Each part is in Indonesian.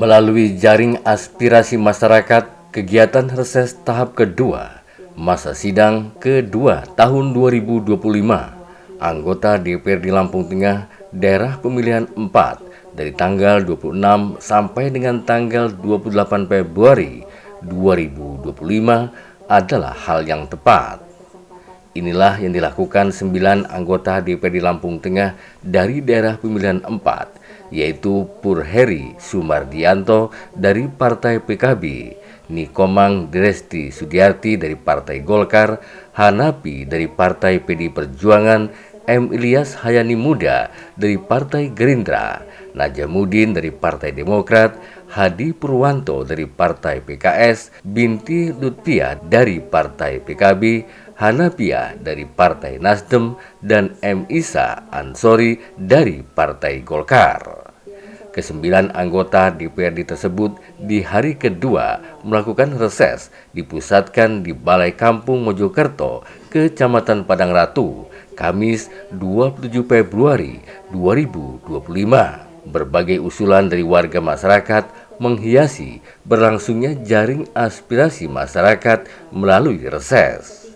Melalui jaring aspirasi masyarakat, kegiatan reses tahap kedua, masa sidang kedua tahun 2025, anggota DPRD Lampung Tengah, daerah pemilihan 4, dari tanggal 26 sampai dengan tanggal 28 Februari 2025 adalah hal yang tepat. Inilah yang dilakukan 9 anggota DPRD Lampung Tengah dari daerah pemilihan 4, yaitu Pur Heri Sumardianto dari Partai PKB, Nikomang Dresti Sudiarti dari Partai Golkar, Hanapi dari Partai PD Perjuangan, M. Ilyas Hayani Muda dari Partai Gerindra, Najamuddin dari Partai Demokrat, Hadi Purwanto dari Partai PKS, Binti Lutfia dari Partai PKB, Hanafia dari Partai Nasdem, dan M. Isa Ansori dari Partai Golkar. Kesembilan anggota DPRD tersebut di hari kedua melakukan reses dipusatkan di Balai Kampung Mojokerto, Kecamatan Padang Ratu, Kamis 27 Februari 2025. Berbagai usulan dari warga masyarakat menghiasi berlangsungnya jaring aspirasi masyarakat melalui reses.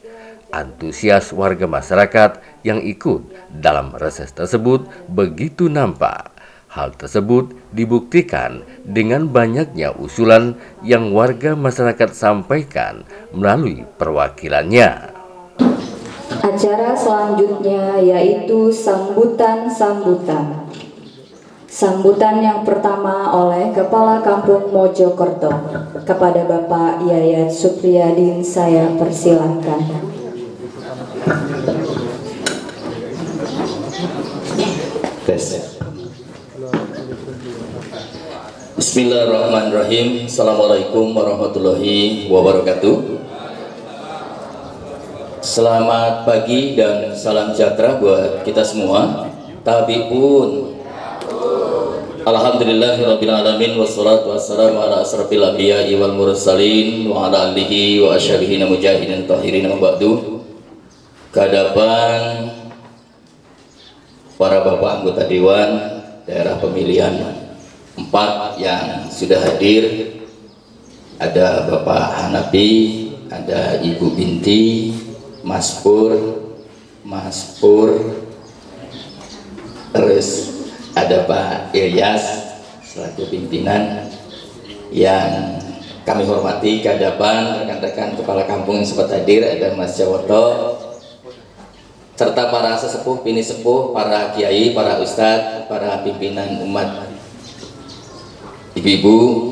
Antusias warga masyarakat yang ikut dalam reses tersebut begitu nampak. Hal tersebut dibuktikan dengan banyaknya usulan yang warga masyarakat sampaikan melalui perwakilannya. Acara selanjutnya yaitu sambutan-sambutan. Sambutan yang pertama oleh Kepala Kampung Mojokerto kepada Bapak Yayat Supriyadin, saya persilahkan. Bismillahirrahmanirrahim. Assalamualaikum warahmatullahi wabarakatuh. Selamat pagi dan salam sejahtera buat kita semua. Tabi'un. Alhamdulillahirabbil alamin, wassalatu wassalamu ala asrofil anbiya'i wal mursalin wa ala alihi wa ashabihi mujahidin tahirin wa ba'du. Kehadapan para bapak anggota dewan daerah pemilihan 4 yang sudah hadir, ada Bapak Hanapi, ada Ibu Binti, Mas Pur, terus ada Pak Ilyas selaku pimpinan yang kami hormati. Kehadapan rekan-rekan kepala kampung yang sempat hadir, ada Mas Jawoto, serta para sesepuh, bini sepuh, para kiai, para ustadz, para pimpinan umat, ibu-ibu,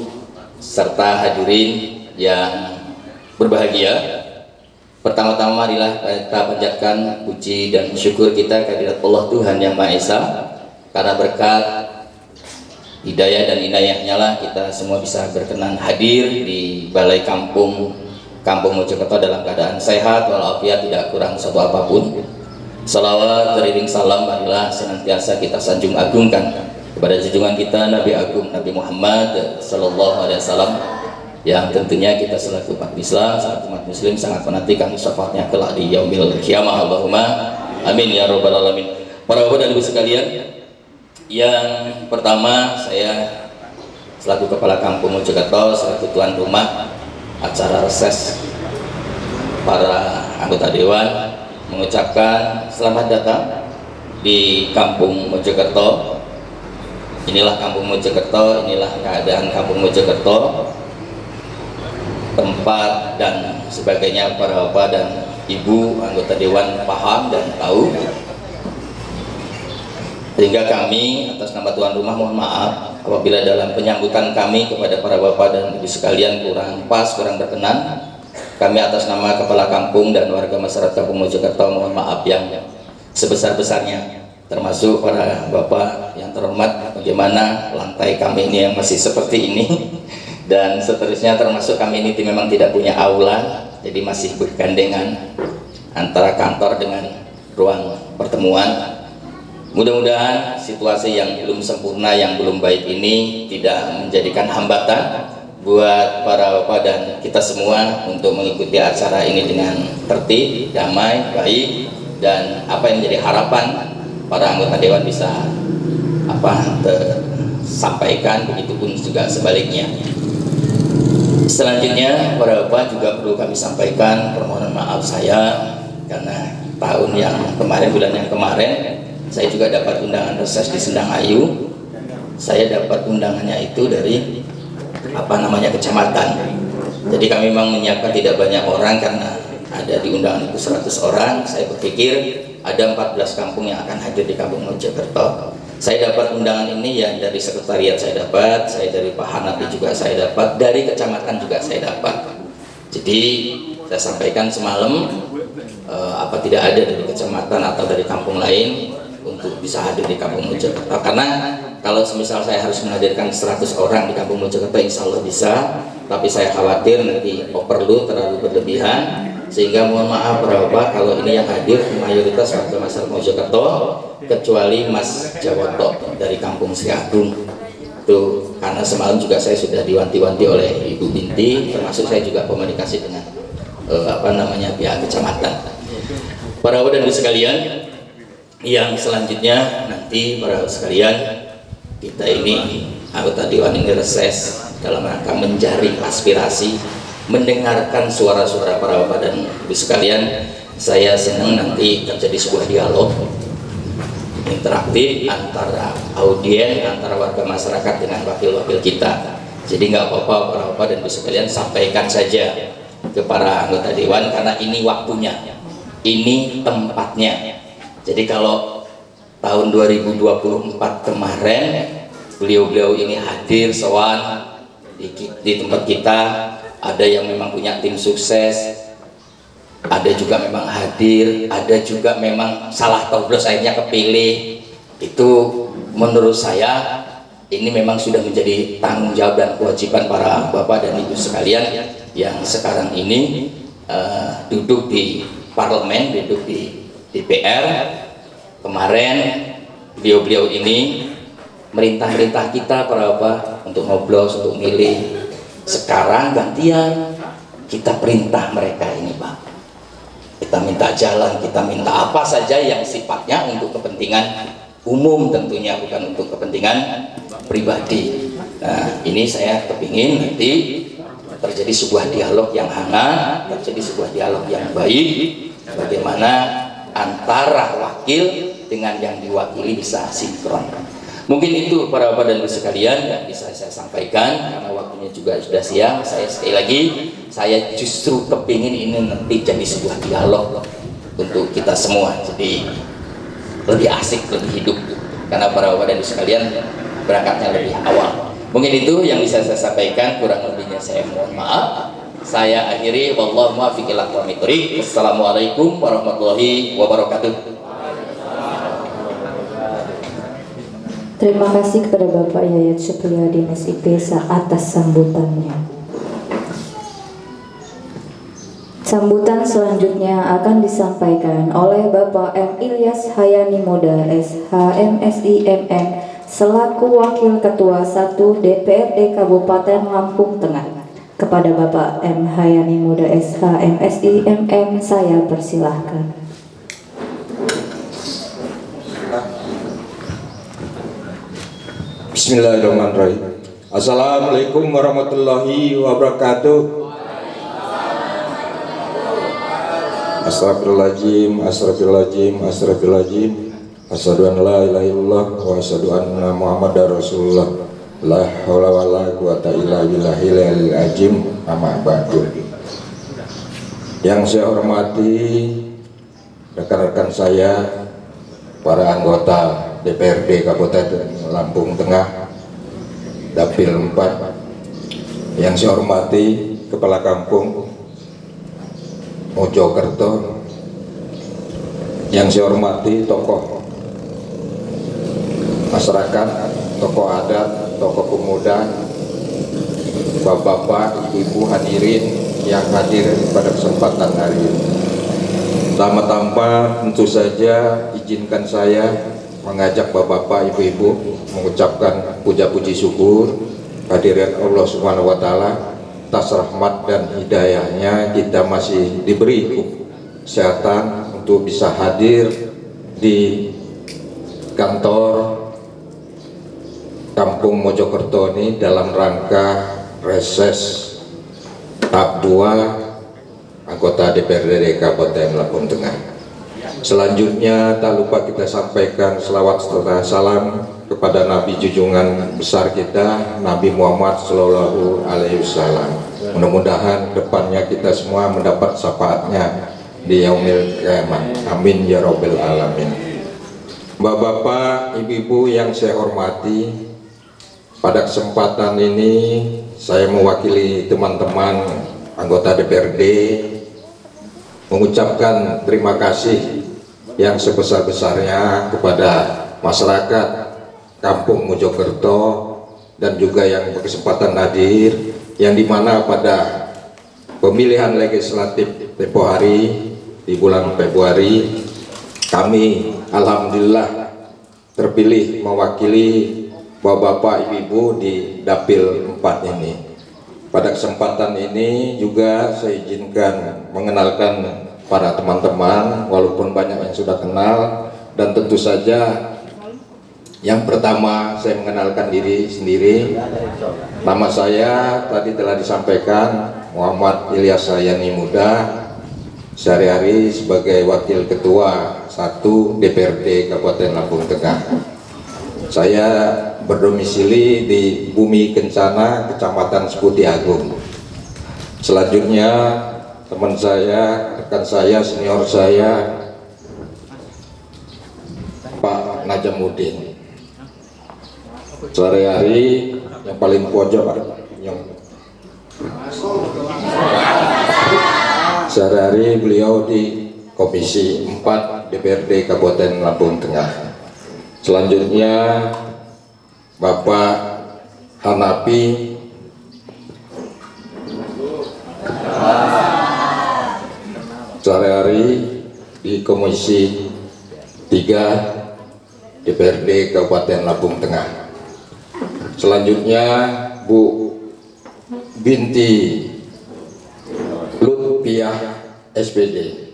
serta hadirin yang berbahagia. Pertama-tama marilah kita panjatkan puji dan syukur kita kehadirat Allah Tuhan Yang Maha Esa, karena berkat hidayah dan inayahnya lah kita semua bisa berkenan hadir di Balai Kampung Mojokerto dalam keadaan sehat walafiat, tidak kurang suatu apapun. Salawat teriring salam marilah senantiasa kita sanjung agungkan kepada junjungan kita Nabi Agung Nabi Muhammad Sallallahu Alaihi Wasallam, yang tentunya kita selaku umat Islam, selaku umat Muslim sangat menantikan syafaatnya kelak di yaumil qiyamah. Allahumma amin ya rabbal alamin. Para bapak dan ibu sekalian, yang pertama saya selaku kepala kampung Mojokerto, selaku tuan rumah acara reses para anggota dewan, mengucapkan selamat datang di Kampung Mojokerto. Inilah Kampung Mojokerto, inilah keadaan Kampung Mojokerto, tempat dan sebagainya para bapak dan ibu anggota dewan paham dan tahu, sehingga kami atas nama tuan rumah mohon maaf apabila dalam penyambutan kami kepada para bapak dan ibu sekalian kurang pas, kurang berkenan. Kami atas nama kepala kampung dan warga masyarakat Kampung Mojokerto mohon maaf yang sebesar-besarnya, termasuk para bapak yang terhormat, bagaimana lantai kami ini yang masih seperti ini dan seterusnya, termasuk kami ini memang tidak punya aula, jadi masih bergandengan antara kantor dengan ruang pertemuan. Mudah-mudahan situasi yang belum sempurna, yang belum baik ini tidak menjadikan hambatan buat para bapak dan kita semua untuk mengikuti acara ini dengan tertib, damai, baik, dan apa yang menjadi harapan para anggota dewan bisa sampaikan, begitupun juga sebaliknya. Selanjutnya para bapak juga perlu kami sampaikan permohonan maaf saya karena tahun yang kemarin, bulan yang kemarin saya juga dapat undangan reses di Sendang Ayu. Saya dapat undangannya itu dari kecamatan. Jadi kami memang menyiapkan tidak banyak orang karena ada di undangan itu 100 orang. Saya berpikir ada 14 kampung yang akan hadir di Kampung Mojokerto. Saya dapat undangan ini ya dari sekretariat saya dapat, saya dari Pak Hanafi juga saya dapat, dari kecamatan juga saya dapat. Jadi saya sampaikan semalam tidak ada dari kecamatan atau dari kampung lain untuk bisa hadir di Kampung Mojokerto. Karena kalau semisal saya harus menghadirkan 100 orang di Kampung Mojokerto, insya Allah bisa, tapi saya khawatir nanti overload terlalu berlebihan, sehingga mohon maaf para bapak kalau ini yang hadir mayoritas warga masyarakat Mojokerto kecuali Mas Jawoto dari Kampung Sri Agung. Itu karena semalam juga saya sudah diwanti-wanti oleh Ibu Binti, termasuk saya juga komunikasi dengan pihak kecamatan. Para bapak dan ibu sekalian, yang selanjutnya nanti para bapak sekalian, kita ini anggota Dewan ini reses dalam rangka menjaring aspirasi, mendengarkan suara-suara para bapak dan ibu sekalian. Saya senang nanti terjadi sebuah dialog interaktif antara audien, antara warga masyarakat dengan wakil-wakil kita. Jadi nggak apa-apa para bapak dan ibu sekalian, sampaikan saja ke para anggota Dewan karena ini waktunya, ini tempatnya. Jadi kalau tahun 2024 kemarin beliau-beliau ini hadir sowan di tempat kita, ada yang memang punya tim sukses, ada juga memang hadir, ada juga memang salah coblos akhirnya kepilih. Itu menurut saya ini memang sudah menjadi tanggung jawab dan kewajiban para bapak dan ibu sekalian yang sekarang ini duduk di parlemen, duduk di DPR. Kemarin beliau-beliau ini merintah-merintah kita para bapak untuk ngoblos, untuk milih. Sekarang gantian kita perintah mereka ini Pak. Kita minta jalan, kita minta apa saja yang sifatnya untuk kepentingan umum, tentunya bukan untuk kepentingan pribadi. Nah ini saya kepingin nanti terjadi sebuah dialog yang hangat, terjadi sebuah dialog yang baik, bagaimana antara wakil dengan yang diwakili bisa sinkron. Mungkin itu para bapak dan ibu sekalian yang bisa saya sampaikan, karena waktunya juga sudah siang. Saya sekali lagi, saya justru kepingin ini nanti jadi sebuah dialog untuk kita semua, jadi lebih asik, lebih hidup, karena para bapak dan ibu sekalian berangkatnya lebih awal. Mungkin itu yang bisa saya sampaikan, kurang lebihnya saya mohon maaf. Saya akhiri, wallahu muwaffiq ila aqwamit thoriq. Assalamualaikum warahmatullahi wabarakatuh. Terima kasih kepada Bapak Yayat Supriyadi SIP atas sambutannya. Sambutan selanjutnya akan disampaikan oleh Bapak M. Ilyas Hayani Moda SHMSI MM selaku Wakil Ketua 1 DPRD Kabupaten Lampung Tengah. Kepada Bapak M. Hayani Moda SHMSI MM saya persilahkan. Bismillahirrahmanirrahim. Assalamualaikum warahmatullahi wabarakatuh. Astagfirullahaladzim, astagfirullahaladzim, astagfirullahaladzim. Asyhadu an la ilaha illallah wa asyhadu anna Muhammadar Rasulullah. La haula wala quwata illa billahil aliyil azim. Amma ba'du. Yang saya hormati rekan-rekan saya, para anggota DPRD Kabupaten Lampung Tengah, Dapil 4, yang saya hormati Kepala Kampung Mojokerto, yang saya hormati tokoh masyarakat, tokoh adat, tokoh pemuda, bapak-bapak, ibu hadirin yang hadir pada kesempatan hari ini. Pertama-tama tentu saja izinkan saya mengajak bapak-bapak, ibu-ibu mengucapkan puja-puji syukur kehadiran Allah Subhanahu wa taala atas rahmat dan hidayahnya kita masih diberi kesehatan untuk bisa hadir di kantor Kampung Mojokerto ini dalam rangka reses tahap 2 anggota DPRD Kabupaten Lampung Tengah. Selanjutnya tak lupa kita sampaikan selawat serta salam kepada Nabi junjungan besar kita, Nabi Muhammad Shallallahu Alaihi Wasallam. Mudah-mudahan depannya kita semua mendapat syafaatnya di yaumil kiamat. Amin ya robbal alamin. Bapak-bapak, ibu-ibu yang saya hormati, pada kesempatan ini saya mewakili teman-teman anggota DPRD mengucapkan terima kasih yang sebesar-besarnya kepada masyarakat Kampung Mojokerto dan juga yang berkesempatan hadir, yang dimana pada pemilihan legislatif tempo hari di bulan Februari kami alhamdulillah terpilih mewakili bapak-bapak, ibu-ibu di Dapil 4 ini. Pada kesempatan ini juga saya izinkan mengenalkan para teman-teman, walaupun banyak yang sudah kenal, dan tentu saja yang pertama saya mengenalkan diri sendiri. Nama saya tadi telah disampaikan, Muhammad Ilyas Hayani Muda, sehari-hari sebagai Wakil Ketua 1 DPRD Kabupaten Lampung Tengah. Saya berdomisili di Bumi Kencana, Kecamatan Seputi Agung. Selanjutnya teman saya, rekan saya, senior saya, Pak Najamuddin. Sehari-hari yang paling pojok, yang sehari-hari beliau di Komisi 4 DPRD Kabupaten Lampung Tengah. Selanjutnya Bapak Hanapi sehari-hari di Komisi 3 DPRD Kabupaten Lampung Tengah. Selanjutnya Bu Binti Lutfiah SPD.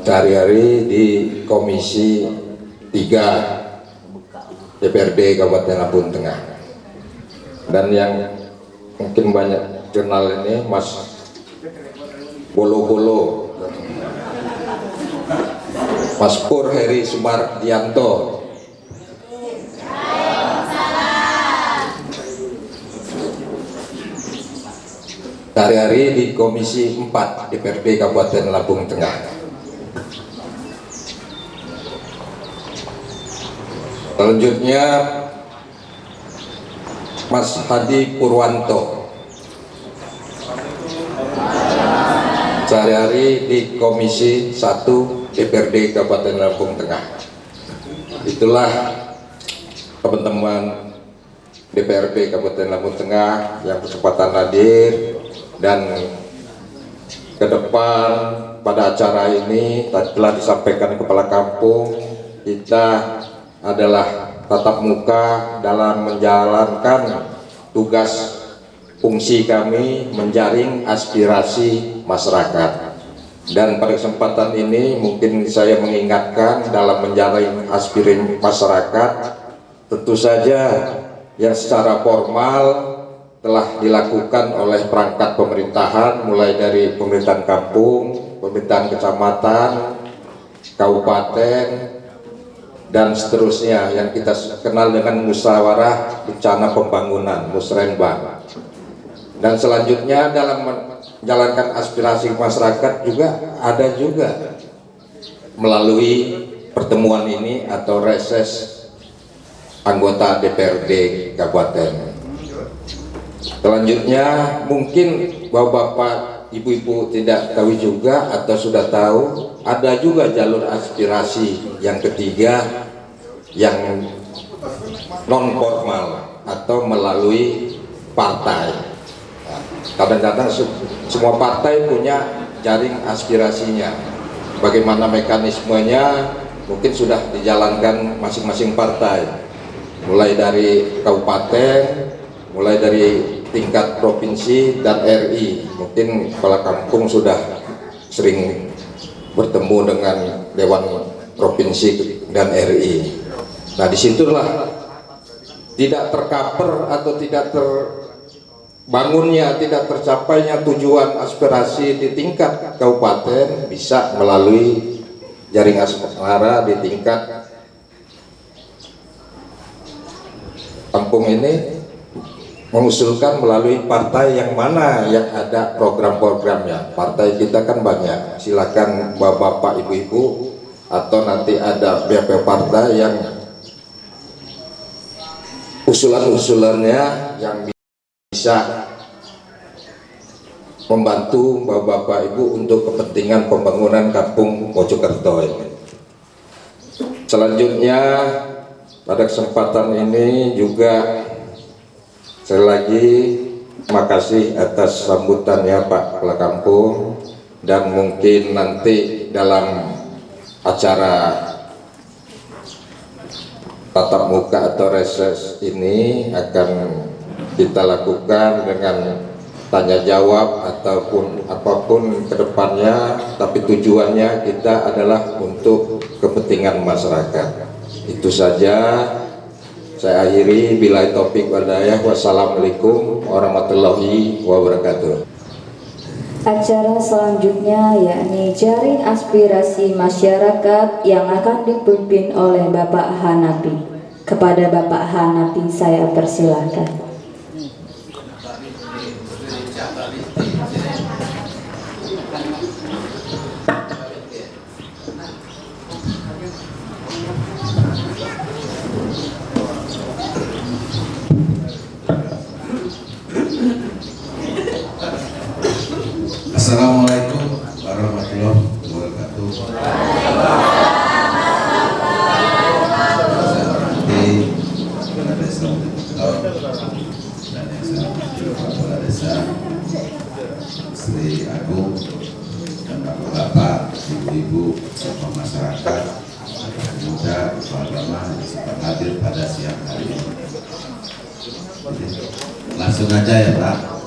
Sehari-hari di Komisi 3 DPRD Kabupaten Lampung Tengah. Dan yang mungkin banyak jurnal ini Mas Bolo-Bolo, Mas Pur Heri Sumardianto. Sehari-hari di Komisi 4 DPRD Kabupaten Lampung Tengah. Selanjutnya Mas Hadi Purwanto, sehari-hari di Komisi 1 DPRD Kabupaten Lampung Tengah. Itulah teman-teman DPRD Kabupaten Lampung Tengah yang berkesempatan hadir, dan ke depan pada acara ini telah disampaikan Kepala Kampung, kita adalah tatap muka dalam menjalankan tugas fungsi kami menjaring aspirasi masyarakat. Dan pada kesempatan ini mungkin saya mengingatkan dalam menjaring aspirasi masyarakat, tentu saja yang secara formal telah dilakukan oleh perangkat pemerintahan, mulai dari pemerintahan kampung, pemerintahan kecamatan, kabupaten, dan seterusnya yang kita kenal dengan musyawarah bencana pembangunan musrenbang. Dan selanjutnya dalam menjalankan aspirasi masyarakat ada juga melalui pertemuan ini atau reses anggota DPRD Kabupaten. Selanjutnya mungkin bapak-bapak, ibu-ibu tidak tahu juga atau sudah tahu, ada juga jalur aspirasi yang ketiga yang non formal atau melalui partai. Kadang-kadang semua partai punya jaring aspirasinya. Bagaimana mekanismenya mungkin sudah dijalankan masing-masing partai, mulai dari kabupaten, mulai dari tingkat provinsi dan RI. Mungkin kepala kampung sudah sering bertemu dengan Dewan provinsi dan RI. Nah, disitulah tidak tercover atau tidak terbangunnya, tidak tercapainya tujuan aspirasi di tingkat kabupaten bisa melalui jaringan suara di tingkat kampung ini, mengusulkan melalui partai yang mana yang ada program-programnya. Partai kita kan banyak, silakan bapak-bapak, ibu-ibu, atau nanti ada BP partai yang usulan-usulannya yang bisa membantu bapak-bapak ibu untuk kepentingan pembangunan kampung Mojokerto ini. Selanjutnya pada kesempatan ini juga sekali lagi terima kasih atas sambutannya Pak Kepala Kampung, dan mungkin nanti dalam acara tatap muka atau reses ini akan kita lakukan dengan tanya jawab ataupun apapun ke depannya, tapi tujuannya kita adalah untuk kepentingan masyarakat. Itu saja, saya akhiri. Billahi taufik wal hidayah. Wassalamualaikum warahmatullahi wabarakatuh. Acara selanjutnya yakni jaring aspirasi masyarakat yang akan dipimpin oleh Bapak Hanapi. Kepada Bapak Hanapi saya persilahkan. Assalamualaikum warahmatullahi wabarakatuh. Saya hormati Kepala Desa Mojokerto dan yang saya hormati Kepala Desa Sri Agung dan bapak-bapak, ibu-ibu, tokoh masyarakat, muda, agama yang sempat hadir pada siang hari ini. Langsung aja ya Pak.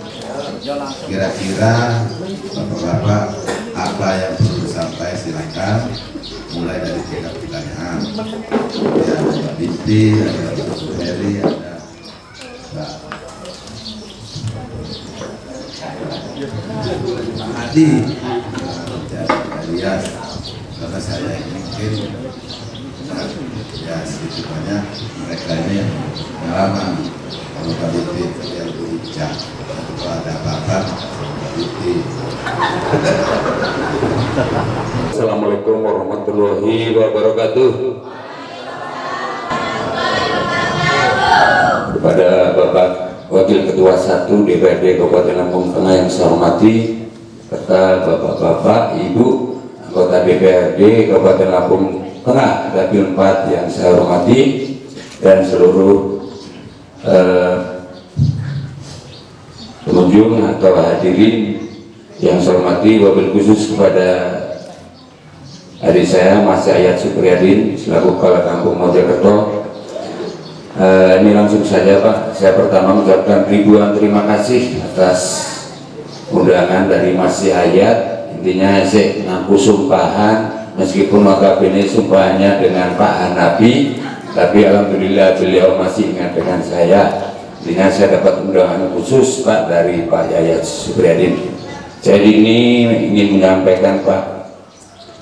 Kira-kira bapak-bapak apa yang perlu disampaikan, silakan, mulai dari tingkat pertanyaan. Ya, ada Mbak Binti, ada Mbak Heri, ada Mbak Adi, ada Mbak Elias. Karena saya mungkin ya sedikit banyak mereka ini pengalaman. Kalau Mbak Binti yang berbicara, kalau ada apa-apa Mbak Binti. Assalamualaikum warahmatullahi wabarakatuh. Kepada Bapak Wakil Ketua 1 DPRD Kabupaten Lampung Tengah yang saya hormati, serta Bapak-bapak, Ibu, anggota DPRD Kabupaten Lampung Tengah Dapil 4 yang saya hormati, dan seluruh pengunjung atau hadirin yang saya hormati, wabil khusus kepada adik saya Mas Yayat Supriyadin selaku Kepala Kampung Mojokerto. Ini langsung saja Pak, saya pertama mengucapkan ribuan terima kasih atas undangan dari Mas Yayat. Intinya saya ngaku sumpahan, meskipun notabene sumpahnya dengan Pak Hanapi, tapi alhamdulillah beliau masih ingat dengan saya. Intinya saya dapat undangan khusus Pak dari Pak Yayat Supriyadin. Jadi ini ingin menyampaikan Pak,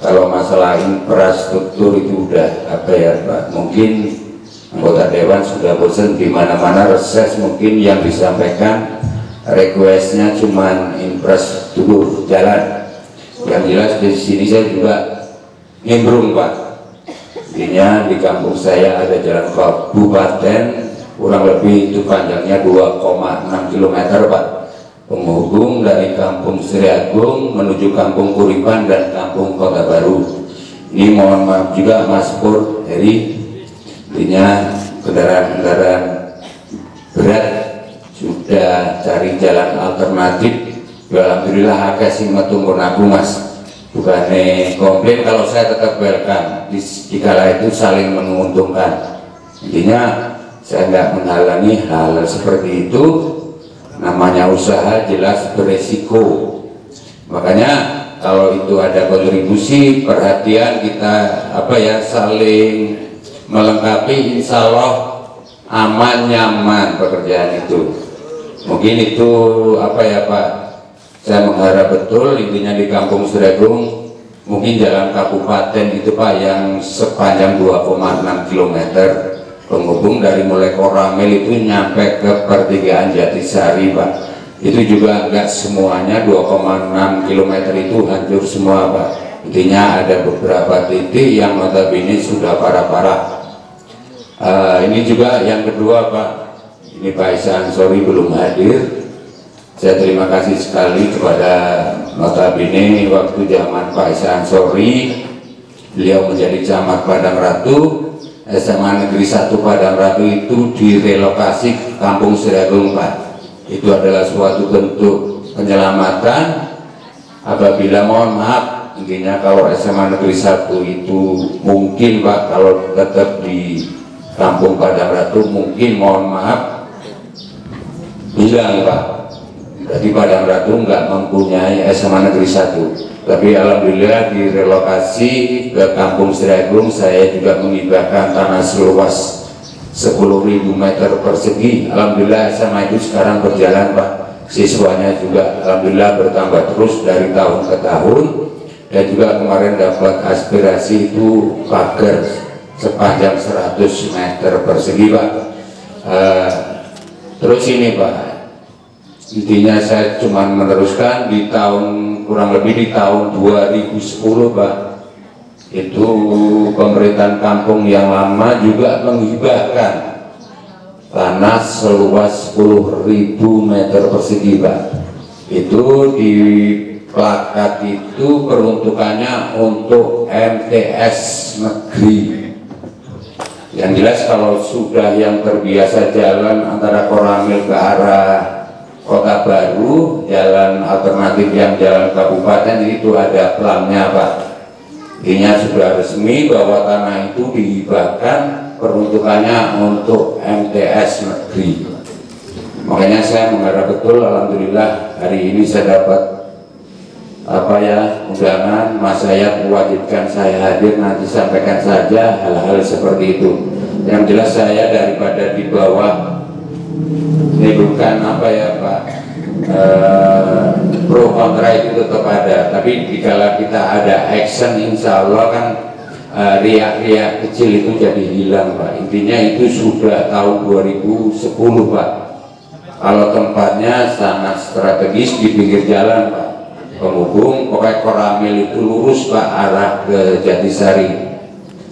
kalau masalah infrastruktur itu udah apa ya Pak, mungkin anggota dewan sudah bosan di mana-mana reses, mungkin yang disampaikan requestnya cuman infrastruktur jalan. Yang jelas di sini saya juga nimbrung Pak. Intinya di kampung saya ada jalan kabupaten kurang lebih itu panjangnya 2,6 km Pak, penghubung dari kampung Sri Agung menuju kampung Kuripan dan kampung Kota Baru. Ini mohon maaf juga Mas Pur, jadi intinya kendaraan-kendaraan berat sudah cari jalan alternatif. Alhamdulillah agak sih metunggu aku Mas, bukannya komplain, kalau saya tetap welcome. Di kala itu saling menguntungkan. Intinya saya nggak menghalangi hal seperti itu. Namanya usaha jelas beresiko. Makanya kalau itu ada kontribusi, perhatian kita saling melengkapi, insya Allah aman nyaman pekerjaan itu. Mungkin itu Pak, saya mengharap betul intinya di Kampung Sregung mungkin jalan kabupaten itu Pak yang sepanjang 2,6 km penghubung dari mulai Koramil itu nyampe ke pertigaan Jatisari Pak. Itu juga enggak semuanya 2,6 km itu hancur semua Pak. Intinya ada beberapa titik yang notabene sudah parah-parah. Ini juga yang kedua Pak, ini Pak Isa Ansori belum hadir. Saya terima kasih sekali kepada notabene waktu zaman Pak Isa Ansori, beliau menjadi camat Padang Ratu, SMA Negeri 1 Padang Ratu itu direlokasi ke Kampung Sregung Pak. Itu adalah suatu bentuk penyelamatan. Apabila mohon maaf, intinya kalau SMA Negeri 1 itu mungkin Pak kalau tetap di Kampung Padang Ratu mungkin mohon maaf hilang Pak. Jadi Padang Ratu nggak mempunyai SMA Negeri 1. Tapi alhamdulillah direlokasi ke Kampung Sregung, saya juga menghibahkan tanah seluas 10.000 meter persegi. Alhamdulillah SMA itu sekarang berjalan Pak. Siswanya juga alhamdulillah bertambah terus dari tahun ke tahun. Dan juga kemarin dapat aspirasi itu pagar sepanjang 100 meter persegi Pak. Terus ini Pak, intinya saya cuma meneruskan di tahun kurang lebih di tahun 2010 Pak, itu pemerintahan kampung yang lama juga menghibahkan tanah seluas 10.000 meter persegi Pak. Itu di plakat itu peruntukannya untuk MTS negeri. Yang jelas kalau sudah yang terbiasa jalan antara Koramil ke arah Kota Baru, jalan alternatif yang jalan kabupaten itu ada plannya Pak. Intinya sudah resmi bahwa tanah itu dihibahkan peruntukannya untuk MTS negeri. Makanya saya mengharap betul, alhamdulillah hari ini saya dapat undangan Mas Hayat mewajibkan saya hadir, nanti sampaikan saja hal-hal seperti itu. Yang jelas saya daripada di bawah ini bukan Pak, pro kontra itu tetap ada, tapi jika kita ada action insya Allah kan riak-riak kecil itu jadi hilang Pak. Intinya itu sudah tahun 2010 Pak. Kalau tempatnya sangat strategis di pinggir jalan Pak, penghubung pokoknya Koramil itu lurus Pak arah ke Jatisari.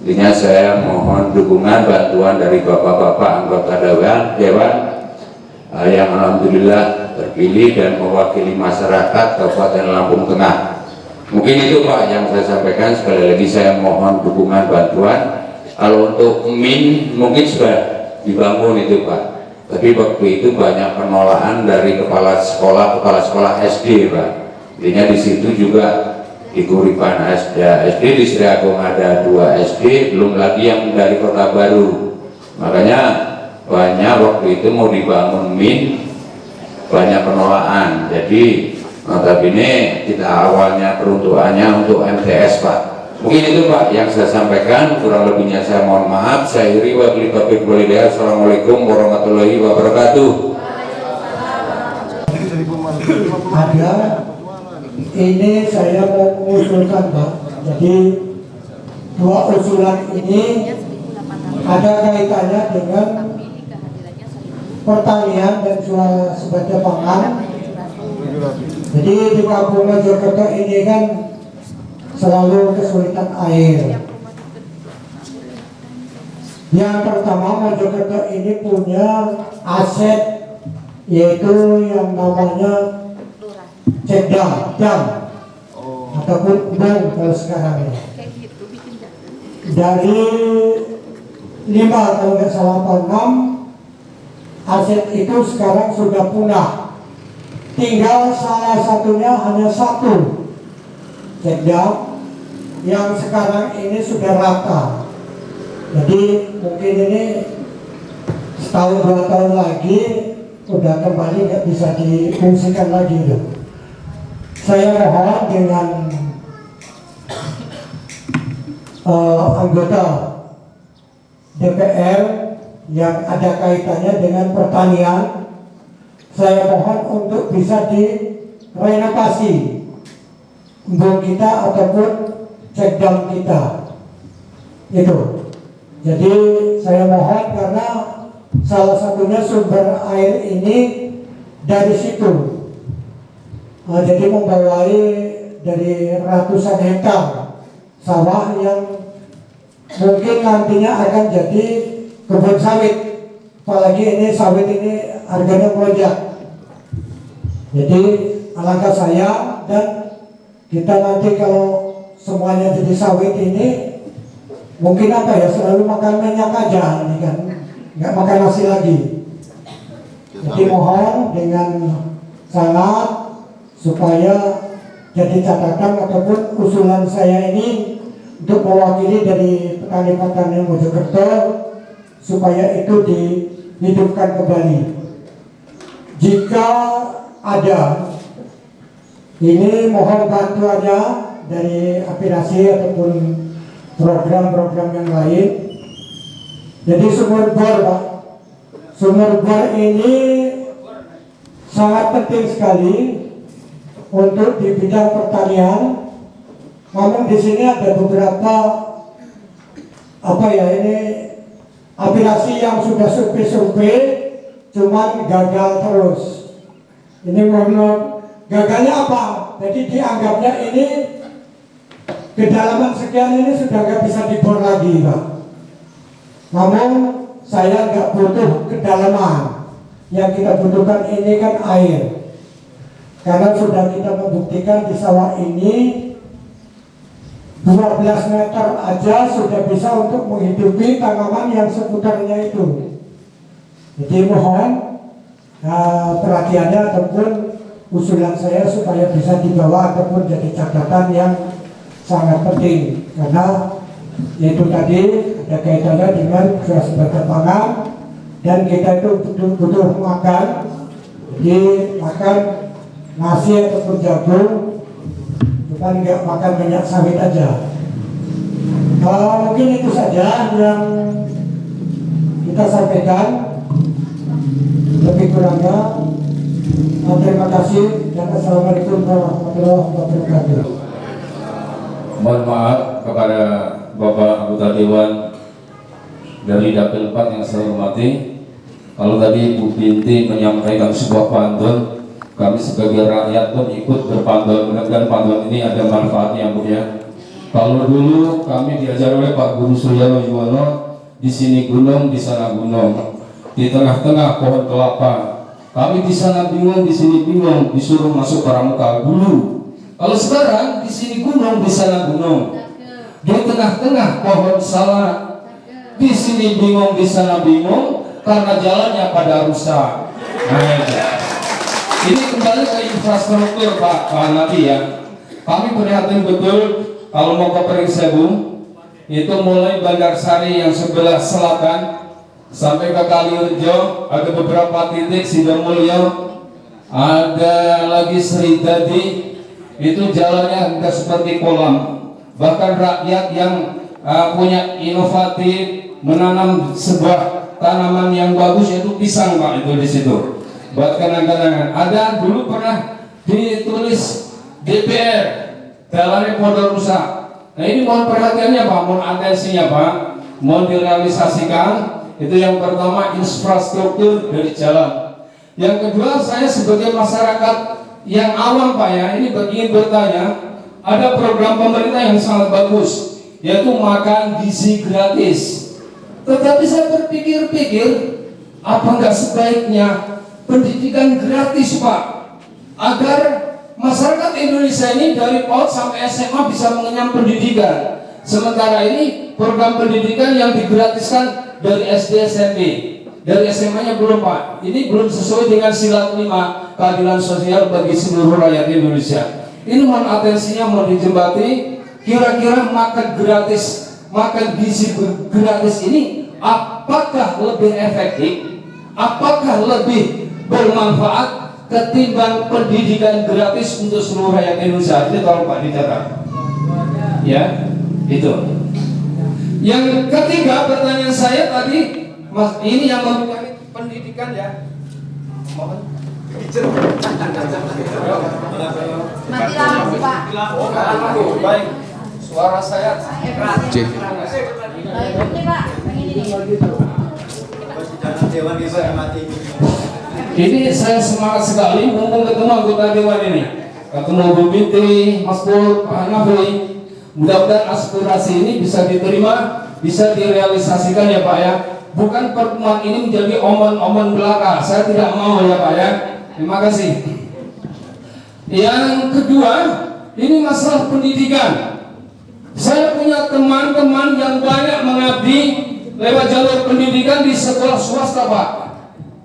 Intinya saya mohon dukungan bantuan dari bapak-bapak anggota dewan yang alhamdulillah terpilih dan mewakili masyarakat Kabupaten Lampung Tengah. Mungkin itu Pak yang saya sampaikan. Sekali lagi saya mohon dukungan bantuan. Kalau untuk MIN mungkin sudah dibangun itu Pak, tapi waktu itu banyak penolakan dari kepala sekolah SD Pak. Intinya di situ juga di Kuripan SD di Sri Agung ada 2 SD, belum lagi yang dari Kota Baru. Makanya banyak waktu itu mau dibangun MIN, banyak penolakan. Jadi notabene kita awalnya peruntukannya untuk MTS Pak. Mungkin itu Pak yang saya sampaikan, kurang lebihnya saya mohon maaf. Saya iri wabillahi taufiq wal hidayah. Assalamualaikum warahmatullahi wabarakatuh. Ada, ini saya mau mengusulkan Pak. Jadi 2 usulan ini ada kaitannya dengan pertanian dan sumber pangan. Jadi di Kampung Mojokerto ini kan selalu kesulitan air. Yang pertama, Mojokerto ini punya aset yaitu yang namanya dam ataupun bank kalau sekarang ini. Dari 5 kalau nggak salah 6 aset itu sekarang sudah punah. Tinggal salah satunya hanya 1 dam yang sekarang ini sudah rata. Jadi mungkin ini setahun 2 tahun lagi udah kembali nggak bisa difungsikan lagi itu. saya mohon dengan anggota DPR yang ada kaitannya dengan pertanian, saya mohon untuk bisa direnovasi embung kita ataupun cekdam kita itu. Jadi saya mohon, karena salah satunya sumber air ini dari situ, jadi membawai dari ratusan hektar sawah yang mungkin nantinya akan jadi kebun sawit. Apalagi ini sawit ini harganya melonjak. Jadi alangkah saya dan kita nanti kalau semuanya jadi sawit ini, mungkin apa ya, selalu makan minyak aja ini kan, nggak makan nasi lagi. Jadi mohon dengan sangat supaya jadi catatan ataupun usulan saya ini untuk mewakili dari petani-petani Mojokerto supaya itu dihidupkan kembali. Jika ada, ini mohon bantuannya dari aspirasi ataupun program-program yang lain. Jadi sumur bor, Pak, sumur bor ini sangat penting sekali untuk di bidang pertanian. Namun di sini ada beberapa aspirasi yang sudah survei cuman gagal terus. Ini menurut gagalnya apa? Jadi dianggapnya ini kedalaman sekian ini sudah nggak bisa dibor lagi, Pak. Namun saya nggak butuh kedalaman. Yang kita butuhkan ini kan air. Karena sudah kita membuktikan di sawah ini 12 meter aja sudah bisa untuk menghidupi tanaman yang seputarnya itu. Jadi mohon perhatiannya ataupun usulan saya supaya bisa dibawa ataupun jadi catatan yang sangat penting, karena itu tadi ada kaitannya dengan suasembada pangan dan kita itu butuh makan. Jadi makan nasi ataupun jagung, bukan nggak makan minyak sawit aja. Mungkin itu saja yang kita sampaikan. Lebih kurangnya terima kasih dan assalamualaikum warahmatullahi wabarakatuh. Mohon maaf kepada Bapak anggota Dewan dari Dapil 4 yang saya hormati. Kalau tadi Bu Binti menyampaikan sebuah pantun, kami sebagai rakyat pun ikut berpantun. Mudah-mudahan pantun ini ada manfaatnya, Bu ya. Kalau dulu kami diajar oleh Pak Guru Suryono Yuwono, di sini gunung, di sana gunung, di tengah-tengah pohon kelapa. Kami di sana bingung, di sini bingung, disuruh masuk pramuka dulu. Kalau sekarang di sini gunung, di sana gunung, di tengah-tengah pohon salak, di sini bingung, di sana bingung, karena jalannya pada rusak. Nah, ini kembali ke infrastruktur, Pak Nabi ya. Kami prihatin betul kalau mau ke Perisebu, itu mulai Bandar Sari yang sebelah selatan sampai ke Kaliurjo, ada beberapa titik Sidomulyo, ada lagi Seridadi, itu jalannya enggak seperti kolam. Bahkan rakyat yang punya inovatif menanam sebuah tanaman yang bagus, yaitu pisang, Pak, itu di situ buat kenang-kenangan. Ada dulu pernah ditulis DPR jalannya pada rusak. Nah ini mohon perhatiannya, Pak, mohon atensinya, Pak, mohon direalisasikan. Itu yang pertama, infrastruktur dari jalan. Yang kedua, saya sebagai masyarakat yang awam, Pak ya, ini ingin bertanya, ada program pemerintah yang sangat bagus, yaitu makan gizi gratis. Tetapi saya berpikir-pikir, apa enggak sebaiknya pendidikan gratis, Pak, agar masyarakat Indonesia ini dari PAUD sampai SMA bisa mengenyam pendidikan. Sementara ini program pendidikan yang digratiskan dari SD SMP, dari SMA-nya belum, Pak. Ini belum sesuai dengan sila 5 keadilan sosial bagi seluruh rakyat Indonesia. Ini mohon atensinya, mohon dijembati. Kira-kira makan gratis, makan gizi gratis ini apakah lebih efektif, apakah lebih bermanfaat, ketimbang pendidikan gratis untuk seluruh rakyat Indonesia. Ini tolong Pak dicatat. Ya, itu. Yang ketiga, pertanyaan saya tadi, Mas, ini yang memberikan pendidikan ya. Mohon. Mati lampu, Pak. Baik. Suara saya. Ini, Pak. Ini saya semangat sekali mumpung ketemu anggota dewan ini, ketemu Bu Binti, Mas Pur, Pak Nafri. Mudah-mudahan aspirasi ini bisa diterima, bisa direalisasikan ya Pak ya. Bukan pertemuan ini menjadi omon-omon belaka. Saya tidak mau ya Pak ya. Terima kasih. Yang kedua, ini masalah pendidikan. Saya punya teman-teman yang banyak mengabdi lewat jalur pendidikan di sekolah swasta Pak.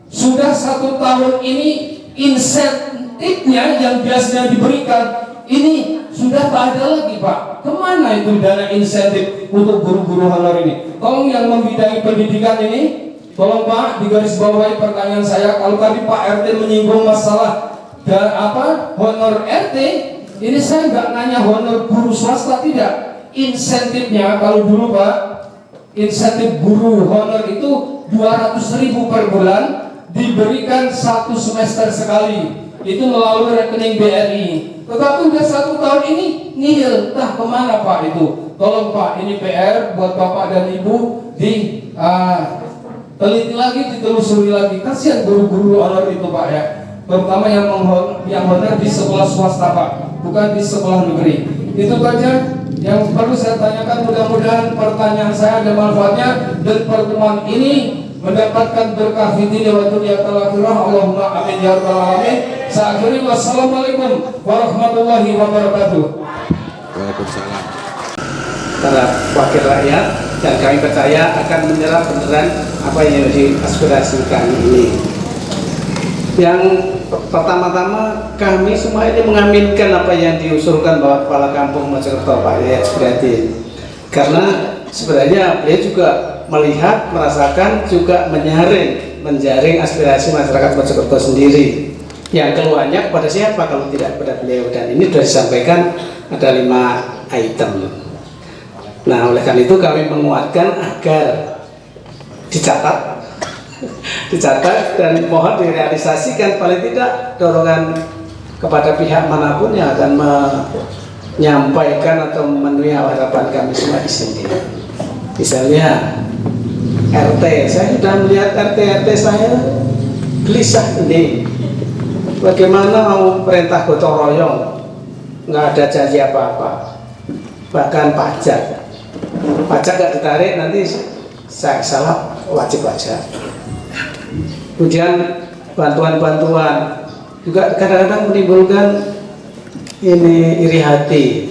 Sudah 1 tahun ini insentifnya yang biasanya diberikan ini sudah tak ada lagi Pak. Kemana itu dana insentif untuk guru-guru honor ini? Tolong yang membidangi pendidikan ini, tolong Pak digarisbawahi pertanyaan saya. Kalau tadi Pak RT menyinggung masalah honor RT, ini saya nggak nanya honor guru swasta, tidak. Insentifnya kalau dulu Pak, insentif guru honor itu 200.000 per bulan, diberikan 1 semester sekali. Itu melalui rekening BRI. Tetapi udah 1 tahun ini nihil. Entah kemana Pak itu. Tolong Pak, ini PR buat Bapak dan Ibu teliti lagi, ditelusuri lagi. Kasihan guru-guru honor itu Pak ya. Terutama yang honor di sekolah swasta Pak, bukan di sekolah negeri. Itu saja yang perlu saya tanyakan. Mudah-mudahan pertanyaan saya ada manfaatnya dan pertemuan ini mendapatkan berkah fi dunya wa dunya akhirah. Allahumma amin ya rabbal alamin. Saya akhiri, wassalamualaikum warahmatullahi wabarakatuh. Waalaikumsalam. Para wakil rakyat, dan kami percaya akan menyerap beneran apa yang diaspirasikan ini. Yang pertama-tama, kami semua ini mengaminkan apa yang diusulkan Bapak Kepala Kampung Mojokerto Pak Yayat Supriyadin. Karena sebenarnya beliau juga melihat, merasakan, juga menjaring aspirasi masyarakat Mojokerto sendiri. Yang keluarnya kepada siapa kalau tidak kepada beliau, dan ini sudah disampaikan ada 5 item. Nah, oleh karena itu kami menguatkan agar dicatat dan mohon direalisasikan, paling tidak dorongan kepada pihak manapun yang akan menyampaikan atau memenuhi harapan kami semua di sini. Misalnya RT, saya sudah melihat RT saya gelisah ini. Bagaimana mau perintah gotong royong, nggak ada janji apa-apa, bahkan pajak nggak ditarik, nanti saya salah wajib pajak. Kemudian bantuan-bantuan juga kadang-kadang menimbulkan ini iri hati.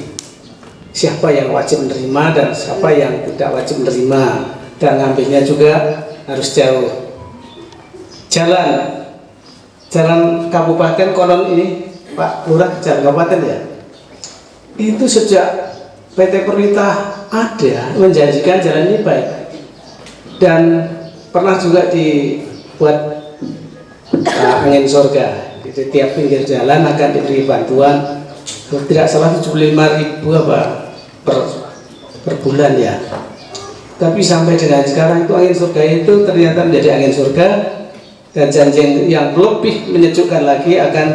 Siapa yang wajib menerima dan siapa yang tidak wajib menerima, dan ngambilnya juga harus jauh. Jalan kabupaten konon ini Pak Lurah, jalan kabupaten ya, itu sejak PT Perwita ada menjanjikan jalan ini baik, dan pernah juga dibuat angin surga. Di tiap pinggir jalan akan diberi bantuan, tidak salah 75.000 apa per bulan ya. Tapi sampai dengan sekarang itu angin surga itu ternyata menjadi angin surga, dan janji yang lebih menyejukkan lagi akan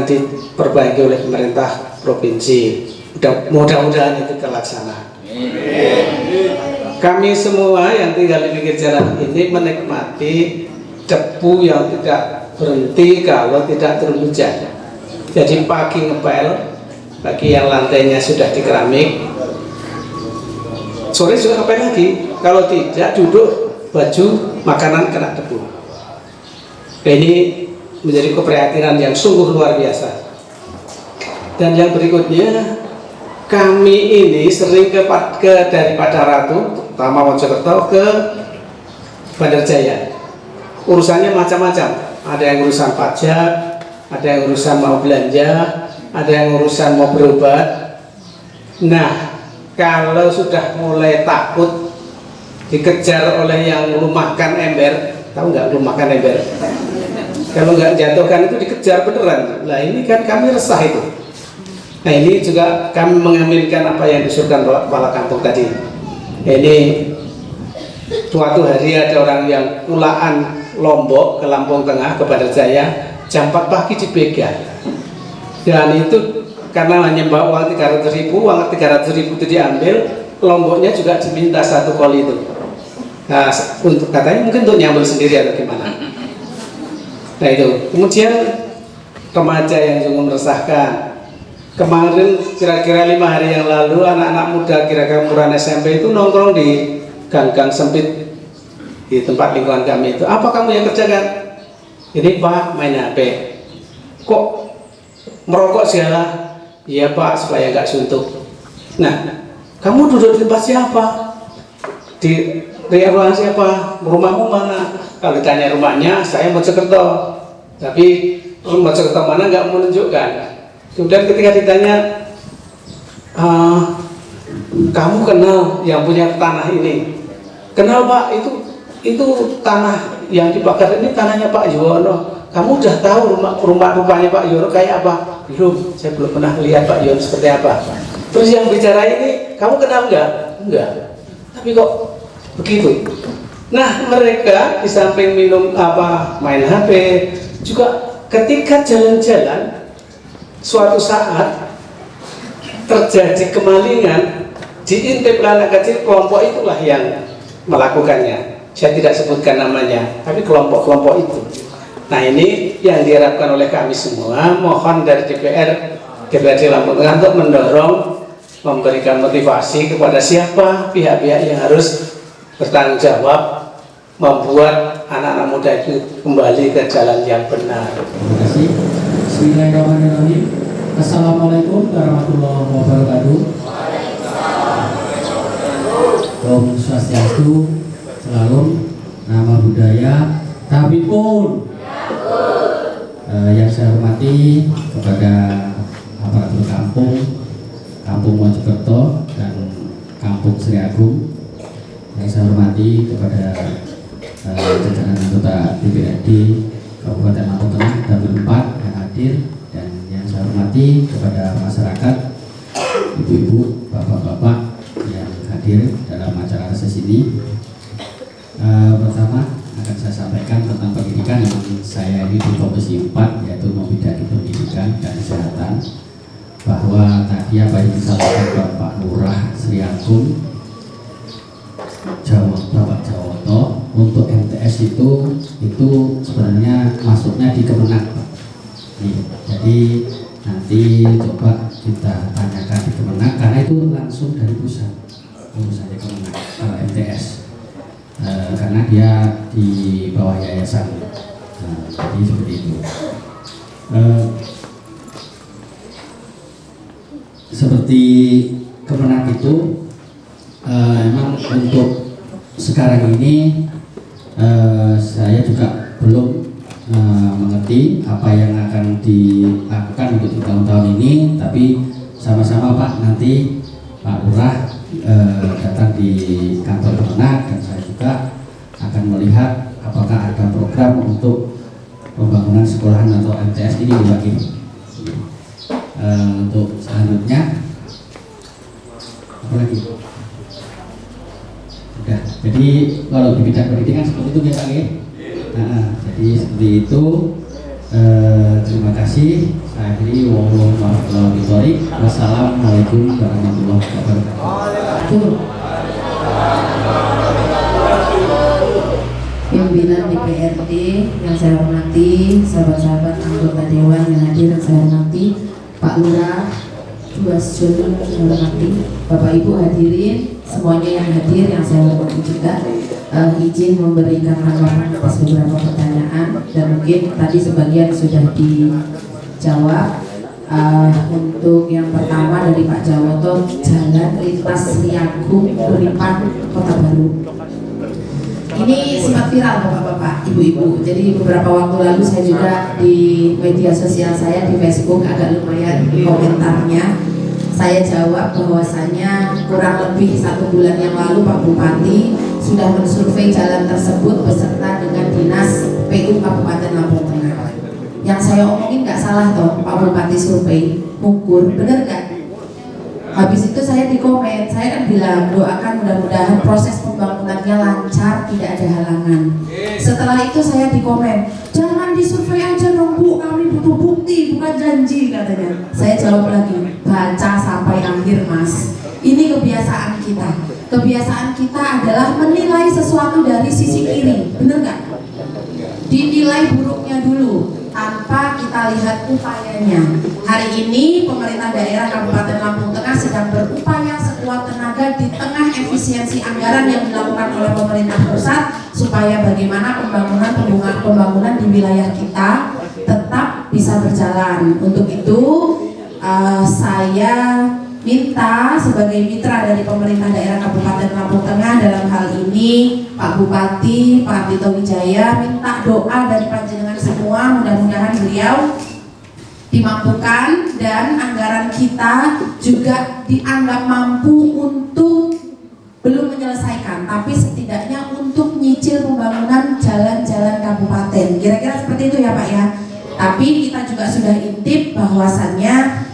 diperbaiki oleh pemerintah provinsi. Mudah-mudahan itu terlaksana. Kami semua yang tinggal di pinggir jalan ini menikmati debu yang tidak berhenti kalau tidak turun hujan. Jadi pagi ngepel, bagi yang lantainya sudah di keramik, sore juga ngepel lagi. Kalau tidak duduk, baju makanan kena debu. Ini menjadi keprihatinan yang sungguh luar biasa. Dan yang berikutnya, kami ini sering dari Padaratu, terutama Mojokerto, ke Bandar Jaya. Urusannya macam-macam. Ada yang urusan pajak, ada yang urusan mau belanja, ada yang urusan mau berobat. Nah, kalau sudah mulai takut dikejar oleh yang lumahkan ember, tahu nggak lumahkan ember? Kalau nggak jatuhkan itu dikejar beneran. Nah ini kan kami resah itu. Nah ini juga kami mengaminkan apa yang disuruhkan kepala kampung tadi. Ini suatu hari ada orang yang pulaan Lombok ke Lampung Tengah ke Bandar Jaya jam 4 pagi dibegal. Dan itu karena hanya bawa uang 300.000, uang 300.000 itu diambil, Lomboknya juga diminta 1 koli itu. Nah, untuk katanya mungkin untuk nyambel sendiri atau gimana. Nah itu, kemudian remaja yang juga meresahkan. Kemarin kira-kira 5 hari yang lalu anak-anak muda kira-kira umuran SMP itu nongkrong di gang-gang sempit di tempat lingkungan kami itu. Apa kamu yang kerjakan? Ini Pak main HP. Kok merokok segala? Iya Pak, supaya nggak suntuk. Nah, kamu duduk di tempat siapa? Di ruangan siapa? Rumahmu mana? Kalau ditanya rumahnya, saya Mojokerto. Tapi Mojokerto mana nggak menunjukkan. Kemudian ketika ditanya, kamu kenal yang punya tanah ini? Kenal Pak, itu tanah yang dibakar ini tanahnya Pak Yono. Kamu udah tahu rumahnya Pak Yono kayak apa? Belum, saya belum pernah lihat Pak Yono seperti apa. Terus yang bicara ini, kamu kenal nggak? Enggak. Tapi kok begitu? Nah mereka di samping main HP, juga ketika jalan-jalan, suatu saat terjadi kemalingan, diintip anak kecil, kelompok itulah yang melakukannya. Saya tidak sebutkan namanya, tapi kelompok-kelompok itu. Nah ini yang diharapkan oleh kami semua, mohon dari DPRD Lampung Tengah untuk mendorong, memberikan motivasi kepada siapa pihak-pihak yang harus bertanggung jawab membuat anak-anak muda itu kembali ke jalan yang benar. Terima kasih. Bismillahirrahmanirrahim. Assalamualaikum warahmatullahi wabarakatuh. Om Swastiastu, Salam, nama budaya, tapi pun yang saya hormati kepada aparatur Kampung Mojokerto dan Kampung Sri Agung, yang saya hormati kepada jajaran anggota DPRD Kabupaten Lampung Tengah Dapil 4 yang hadir, dan yang saya hormati kepada masyarakat, ibu-ibu, bapak-bapak yang hadir dalam acara reses ini. Pertama akan saya sampaikan tentang pendidikan yang saya ini di Komisi 4, yaitu membidani pendidikan dan kesehatan, bahwa tadi apa yang disampaikan Bapak Lurah Sri Agung Bapak Jawoto untuk MTS itu sebenarnya masuknya di Kemenak, Pak. Jadi nanti coba kita tanyakan di Kemenak, karena itu langsung dari pusat urusannya Kemenak kalau MTS. Karena dia di bawah yayasan, jadi seperti itu. Seperti Kemenak itu memang untuk sekarang ini saya juga belum mengerti apa yang akan dilakukan untuk di tahun-tahun ini, tapi sama-sama Pak, nanti Pak Lurah datang di kantor Kemenak, dan saya juga akan melihat apakah ada program untuk pembangunan sekolahan atau MTS ini dibagi. Untuk selanjutnya apa lagi? Sudah. Jadi kalau di bidang pendidikan seperti itu ya Pak ya. Jadi seperti itu. Terima kasih. Saya akhiri wassalamualaikum warahmatullahi wabarakatuh. Pimpinan DPRD yang saya hormati, sahabat-sahabat anggota dewan yang hadir yang saya hormati, Pak Lurah, Buasjun yang hormati, Bapak Ibu hadirin semuanya yang hadir yang saya hormati juga. Izin memberikan tanggapan atas beberapa pertanyaan, dan mungkin tadi sebagian sudah dijawab. Untuk yang pertama dari Pak Jawoto, jalan lintas Sri Agung Beripan Kota Baru. Ini sempat viral Bapak-bapak, Ibu-ibu. Jadi beberapa waktu lalu saya juga di media sosial saya di Facebook agak lumayan komentarnya. Saya jawab bahwasanya kurang lebih 1 bulan yang lalu Pak Bupati sudah mensurvei jalan tersebut beserta dengan Dinas PU Kabupaten Lampung Tengah. Yang saya omongin nggak salah toh, Pak Bupati survei, ngukur, bener nggak? Habis itu saya di komen, saya kan bilang doakan mudah-mudahan proses pembangunannya lancar, tidak ada halangan. Setelah itu saya di komen, jangan disurvei aja dong Bu, kami butuh bukti bukan janji katanya. Saya jawab lagi, baca sampai akhir Mas. Ini kebiasaan kita. Kebiasaan kita adalah menilai sesuatu dari sisi kiri, bener nggak? Dinilai buruknya dulu tanpa kita lihat upayanya. Hari ini pemerintah daerah Kabupaten Lampung Tengah sedang berupaya sekuat tenaga di tengah efisiensi anggaran yang dilakukan oleh pemerintah pusat supaya bagaimana pembangunan di wilayah kita tetap bisa berjalan. Untuk itu saya minta sebagai mitra dari pemerintah daerah Kabupaten Lampung Tengah dalam hal ini Pak Bupati, Pak Tito Wijaya, minta doa dari panjenengan semua, mudah-mudahan beliau dimampukan dan anggaran kita juga dianggap mampu untuk belum menyelesaikan, tapi setidaknya untuk nyicil pembangunan jalan-jalan kabupaten. Kira-kira seperti itu ya Pak ya. Tapi kita juga sudah intip bahwasannya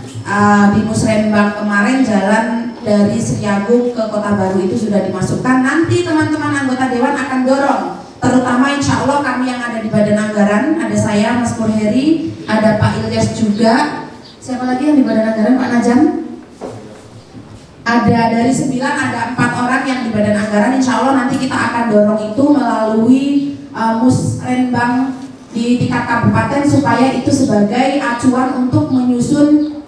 di Musrembang kemarin jalan dari Sriagung ke Kota Baru itu sudah dimasukkan. Nanti teman-teman anggota Dewan akan dorong, terutama insya Allah kami yang ada di Badan Anggaran, ada saya Mas Pur Heri, ada Pak Ilyas juga. Siapa lagi yang di Badan Anggaran, Pak Najam? Ada dari 9, ada 4 orang yang di Badan Anggaran. Insya Allah nanti kita akan dorong itu melalui Musrembang di tingkat kabupaten supaya itu sebagai acuan untuk menyusun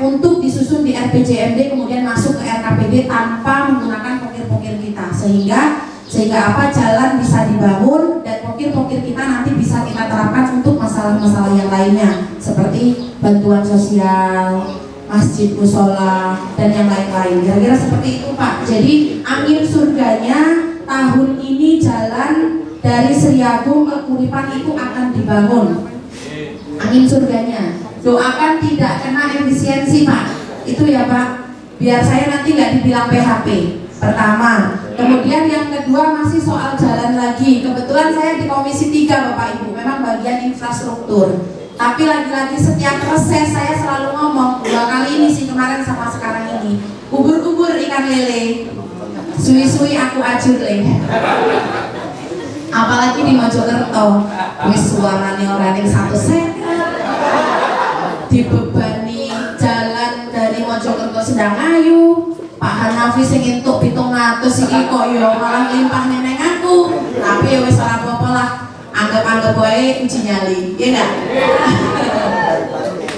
untuk disusun di RPJMD kemudian masuk ke RKPD tanpa menggunakan pokir-pokir kita, sehingga apa, jalan bisa dibangun dan pokir-pokir kita nanti bisa kita terapkan untuk masalah-masalah yang lainnya seperti bantuan sosial, masjid, musola dan yang lain-lain. Kira-kira seperti itu Pak. Jadi angin surganya tahun ini jalan dari Sriagung ke Kuripan itu akan dibangun. Angin surganya. Doakan tidak kena efisiensi Pak. Itu ya Pak. Biar saya nanti nggak dibilang PHP. Pertama. Kemudian yang kedua masih soal jalan lagi. Kebetulan saya di Komisi 3 Bapak Ibu. Memang bagian infrastruktur. Tapi lagi-lagi setiap reses saya selalu ngomong, 2 kali ini sih kemarin sama sekarang ini. Ubur-ubur ikan lele. Suwi-suwi aku ajur le. Apalagi di Mojokerto. Wis suarane ora ning 1 set. Dibebani jalan dari Mojokerto Sedangayu, Pak Hanafi sing entuk 700 iki kok yo malah limpah neneng aku. Tapi ya wis ora apa-apa lah. Anggap-anggap wae uji nyali, ya enggak?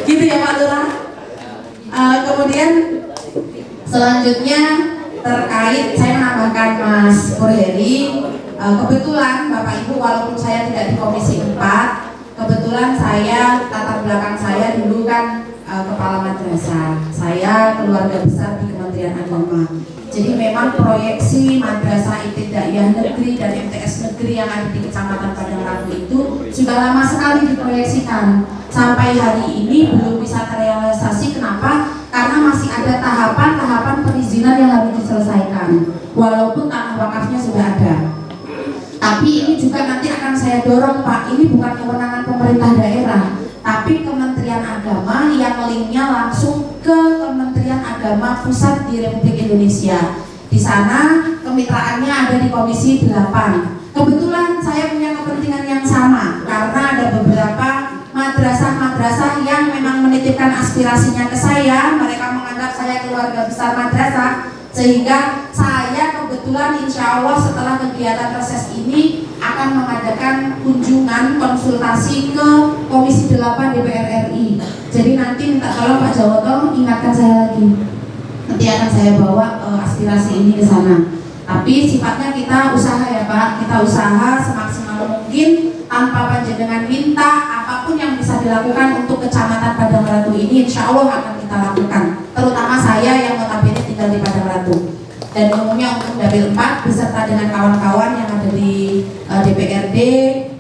Gitu ya Pak Lurah. Kemudian selanjutnya terkait saya menambahkan Mas Pur Heri, kebetulan Bapak Ibu walaupun saya tidak di Komisi 4, kebetulan saya, latar belakang saya dulu kan kepala madrasah. Saya keluarga besar di Kementerian Agama. Jadi memang proyeksi madrasah ibtidaiyah negeri dan MTS negeri yang ada di Kecamatan Padang Rabu itu sudah lama sekali diproyeksikan. Sampai hari ini belum bisa terrealisasi. Kenapa? Karena masih ada tahapan-tahapan perizinan yang harus diselesaikan. Walaupun tanah wakafnya sudah ada. Tapi ini juga nanti akan saya dorong Pak, ini bukan kewenangan pemerintah daerah, tapi Kementerian Agama yang linknya langsung ke Kementerian Agama Pusat di Republik Indonesia. Di sana kemitraannya ada di Komisi 8. Kebetulan saya punya kepentingan yang sama, karena ada beberapa madrasah-madrasah yang memang menitipkan aspirasinya ke saya. Mereka menganggap saya keluarga besar madrasah, sehingga saya kebetulan insya Allah setelah kegiatan reses ini akan mengadakan kunjungan konsultasi ke Komisi 8 DPR RI. Jadi nanti minta tolong Pak Jawoto ingatkan saya lagi. Nanti akan saya bawa aspirasi ini ke sana. Tapi sifatnya kita usaha ya Pak, kita usaha semaksimal mungkin tanpa panjenengan minta, apapun yang bisa dilakukan untuk Kecamatan Padang Ratu ini insya Allah akan kita lakukan. Terutama saya yang notabene tinggal di Padang Ratu. Dan umumnya untuk Dapil 4 beserta dengan kawan-kawan yang ada di DPRD,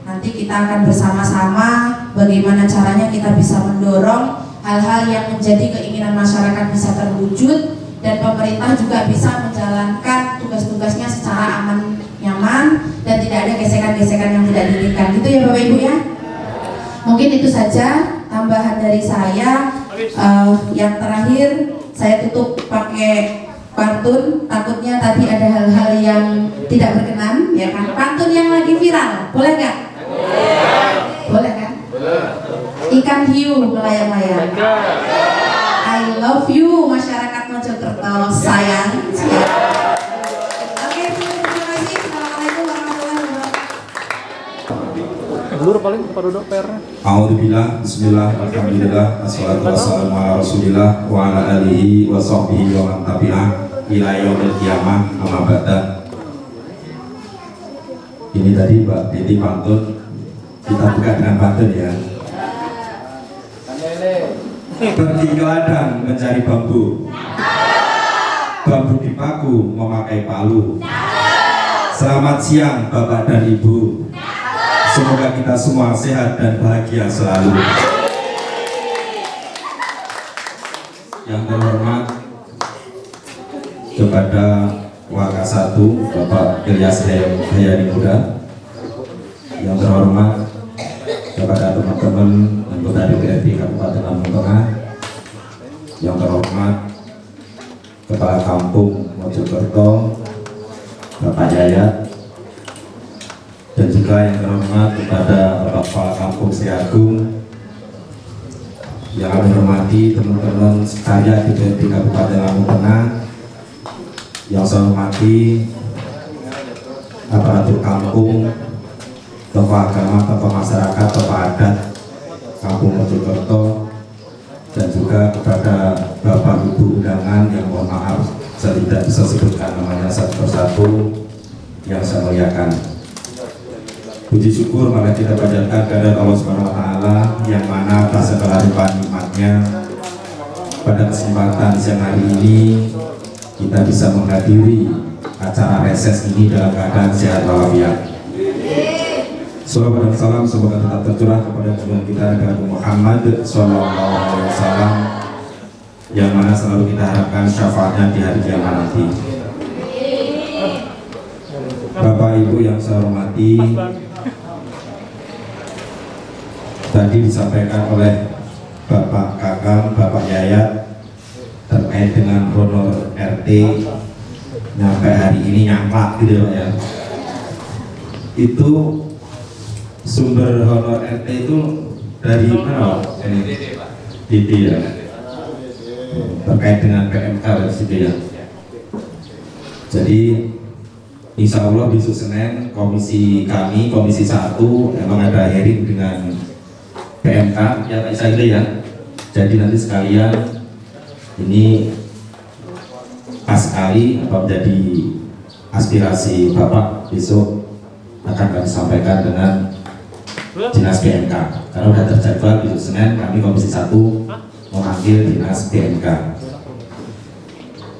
nanti kita akan bersama-sama bagaimana caranya kita bisa mendorong hal-hal yang menjadi keinginan masyarakat bisa terwujud dan pemerintah juga bisa menjalankan tugas-tugasnya secara aman, nyaman, dan tidak ada gesekan-gesekan yang tidak diinginkan. Gitu ya Bapak Ibu ya. Mungkin itu saja tambahan dari saya. Yang terakhir saya tutup pakai pantun, takutnya tadi ada hal-hal yang tidak berkenan, ya kan? Pantun yang lagi viral, boleh nggak? Boleh kan? Ikan hiu melayang-layang. I love you masyarakat Mojokerto, sayang. Oke, terima kasih. Assalamualaikum warahmatullahi wabarakatuh. Dulu paling Pak Dodo PR-nya. Alhamdulillah, bismillah, alhamdulillah, assalatu wassalamu ala rasulillah wa ala alihi wa sahbihi wa man tabi'ah ila yaumil qiyamah amma ba'da. Ini tadi Mbak Titi pantun, kita buka dengan pantun ya. Pergi ke ladang mencari bambu, bambu dipaku memakai palu. Selamat siang Bapak dan Ibu, semoga kita semua sehat dan bahagia selalu. Yang terhormat kepada Wakasatu Bapak Ilyas Hayani Muda, yang terhormat kepada teman-teman anggota DPRD Kabupaten Lampung Tengah, yang terhormat Kepala Kampung Mojokerto Bapak Yayat, dan juga yang terhormat kepada Bapak Kepala Kampung Sriagung, yang kami hormati teman-teman sekalian di DPRD Kabupaten Lampung Tengah, yang saya hormati aparatur kampung, tokoh agama, tokoh masyarakat, tokoh adat Kampung Mojokerto, dan juga kepada Bapak Ibu undangan yang mohon maaf saya tidak bisa sebutkan namanya satu persatu yang saya muliakan. Puji syukur maka kita panjatkan kepada Allah Subhanahu wa taala yang mana atas segala limpahan nikmatnya pada kesempatan siang hari ini kita bisa menghadiri acara reses ini dalam keadaan sehat walafiat. Salawat dan salam semoga tetap tercurah kepada junjungan kita Nabi Muhammad SAW, yang mana selalu kita harapkan syafaatnya di hari kiamat nanti. Bapak Ibu yang saya hormati, tadi disampaikan oleh Bapak Kakang, Bapak Yayat terkait dengan honor RT sampai hari ini nyampak gitu ya. Itu sumber honor RT itu dari mana Pak? Didi ya. Terkait dengan PMK gitu ya. Jadi insya Allah besok Senin komisi kami, komisi 1 emang ada hearing dengan PMK ya Pak Isagri ya. Jadi nanti sekalian ini pas sekali apa menjadi aspirasi Bapak besok akan kami sampaikan dengan dinas PMK, karena sudah terjadwal besok Senin kami komisi 1 memanggil dinas PMK.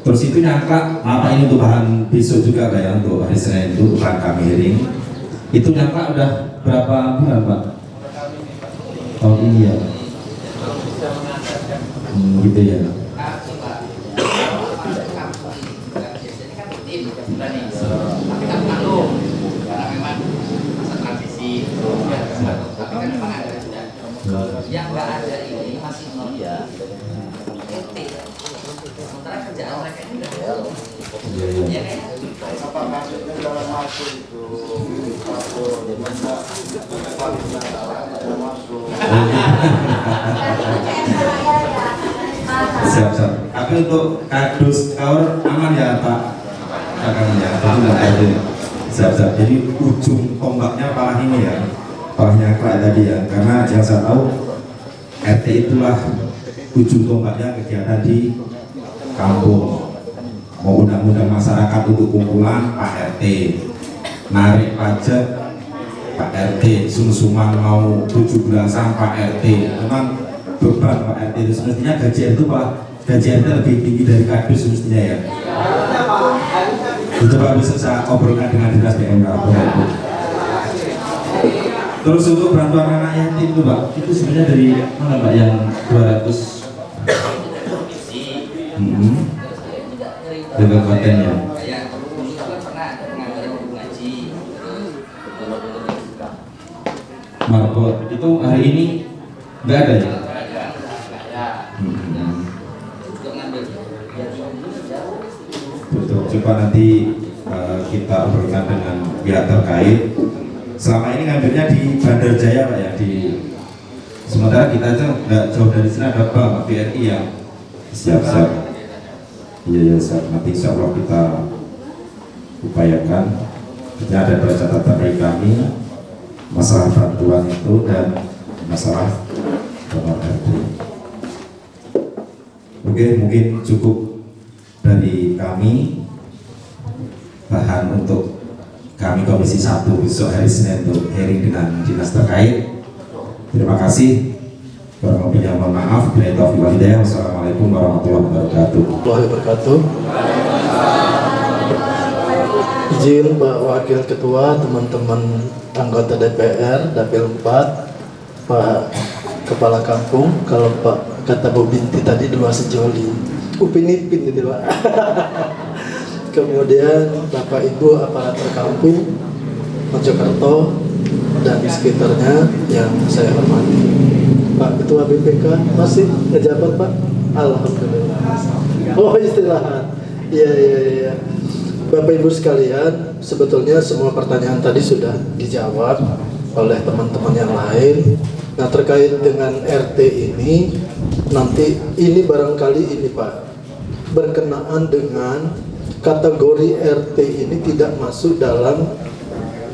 Terus itu nyangka apa ini untuk bahan besok juga kayak untuk hari Senin itu bahan kami hearing itu nyangka udah berapa bulan Pak? Tahun ini ya? Gitu ya. Yang nggak ada ini masih ya sementara kerjaan mereka ini ya kan? Apa maksudnya dalam masuk itu Siap. Tapi untuk kardus kaur aman ya Pak? Akan ya. Siap. Jadi ujung tombaknya parah ini ya. Parahnya kerak tadi ya, karena yang saya tahu RT itulah ujung tombaknya kegiatan di kampung. Mau undang-undang masyarakat untuk kumpulan Pak RT, narik pajak Pak RT, sum-suman mau 17-an Pak RT. Memang beban Pak RT itu semestinya gaji itu Pak, gaji RT lebih tinggi dari kardus semestinya ya. Itu Pak bisa saya obrolkan dengan dinas PMK. Terus untuk bantuan anak yatim itu Pak, itu sebenarnya dari mana Pak yang 200 dari kabupaten ya? itu hari ini nggak ada ya? Betul, coba nanti kita obrolkan dengan pihak terkait. Selama ini ngambilnya di Bandar Jaya Pak ya, sementara kita aja nggak jauh dari sini ada Bank BRI yang siap-siap. Iya, nanti insya Allah kita upayakan. Ini ada dua catatan dari kami, masalah bantuan itu dan masalah donor RT. Oke, mungkin cukup dari kami bahan untuk kami Komisi 1 besok hari Senin untuk hearing dengan dinas terkait. Terima kasih. Kurang lebihnya mohon maaf. Wassalamualaikum warahmatullahi wabarakatuh. Izin Pak Wakil Ketua, teman-teman anggota DPR, Dapil 4, Pak Kepala Kampung, kalau Pak kata Bu Binti tadi dua sejoli, upin ipin gitu Pak. Kemudian Bapak Ibu aparatur kampung Mojokerto dan sekitarnya yang saya hormati. Pak Ketua BPK masih ngejabat Pak? Alhamdulillah. Oh istirahat. Iya. Bapak Ibu sekalian, sebetulnya semua pertanyaan tadi sudah dijawab oleh teman-teman yang lain. Nah terkait dengan RT ini, nanti ini barangkali ini Pak, berkenaan dengan kategori RT ini tidak masuk dalam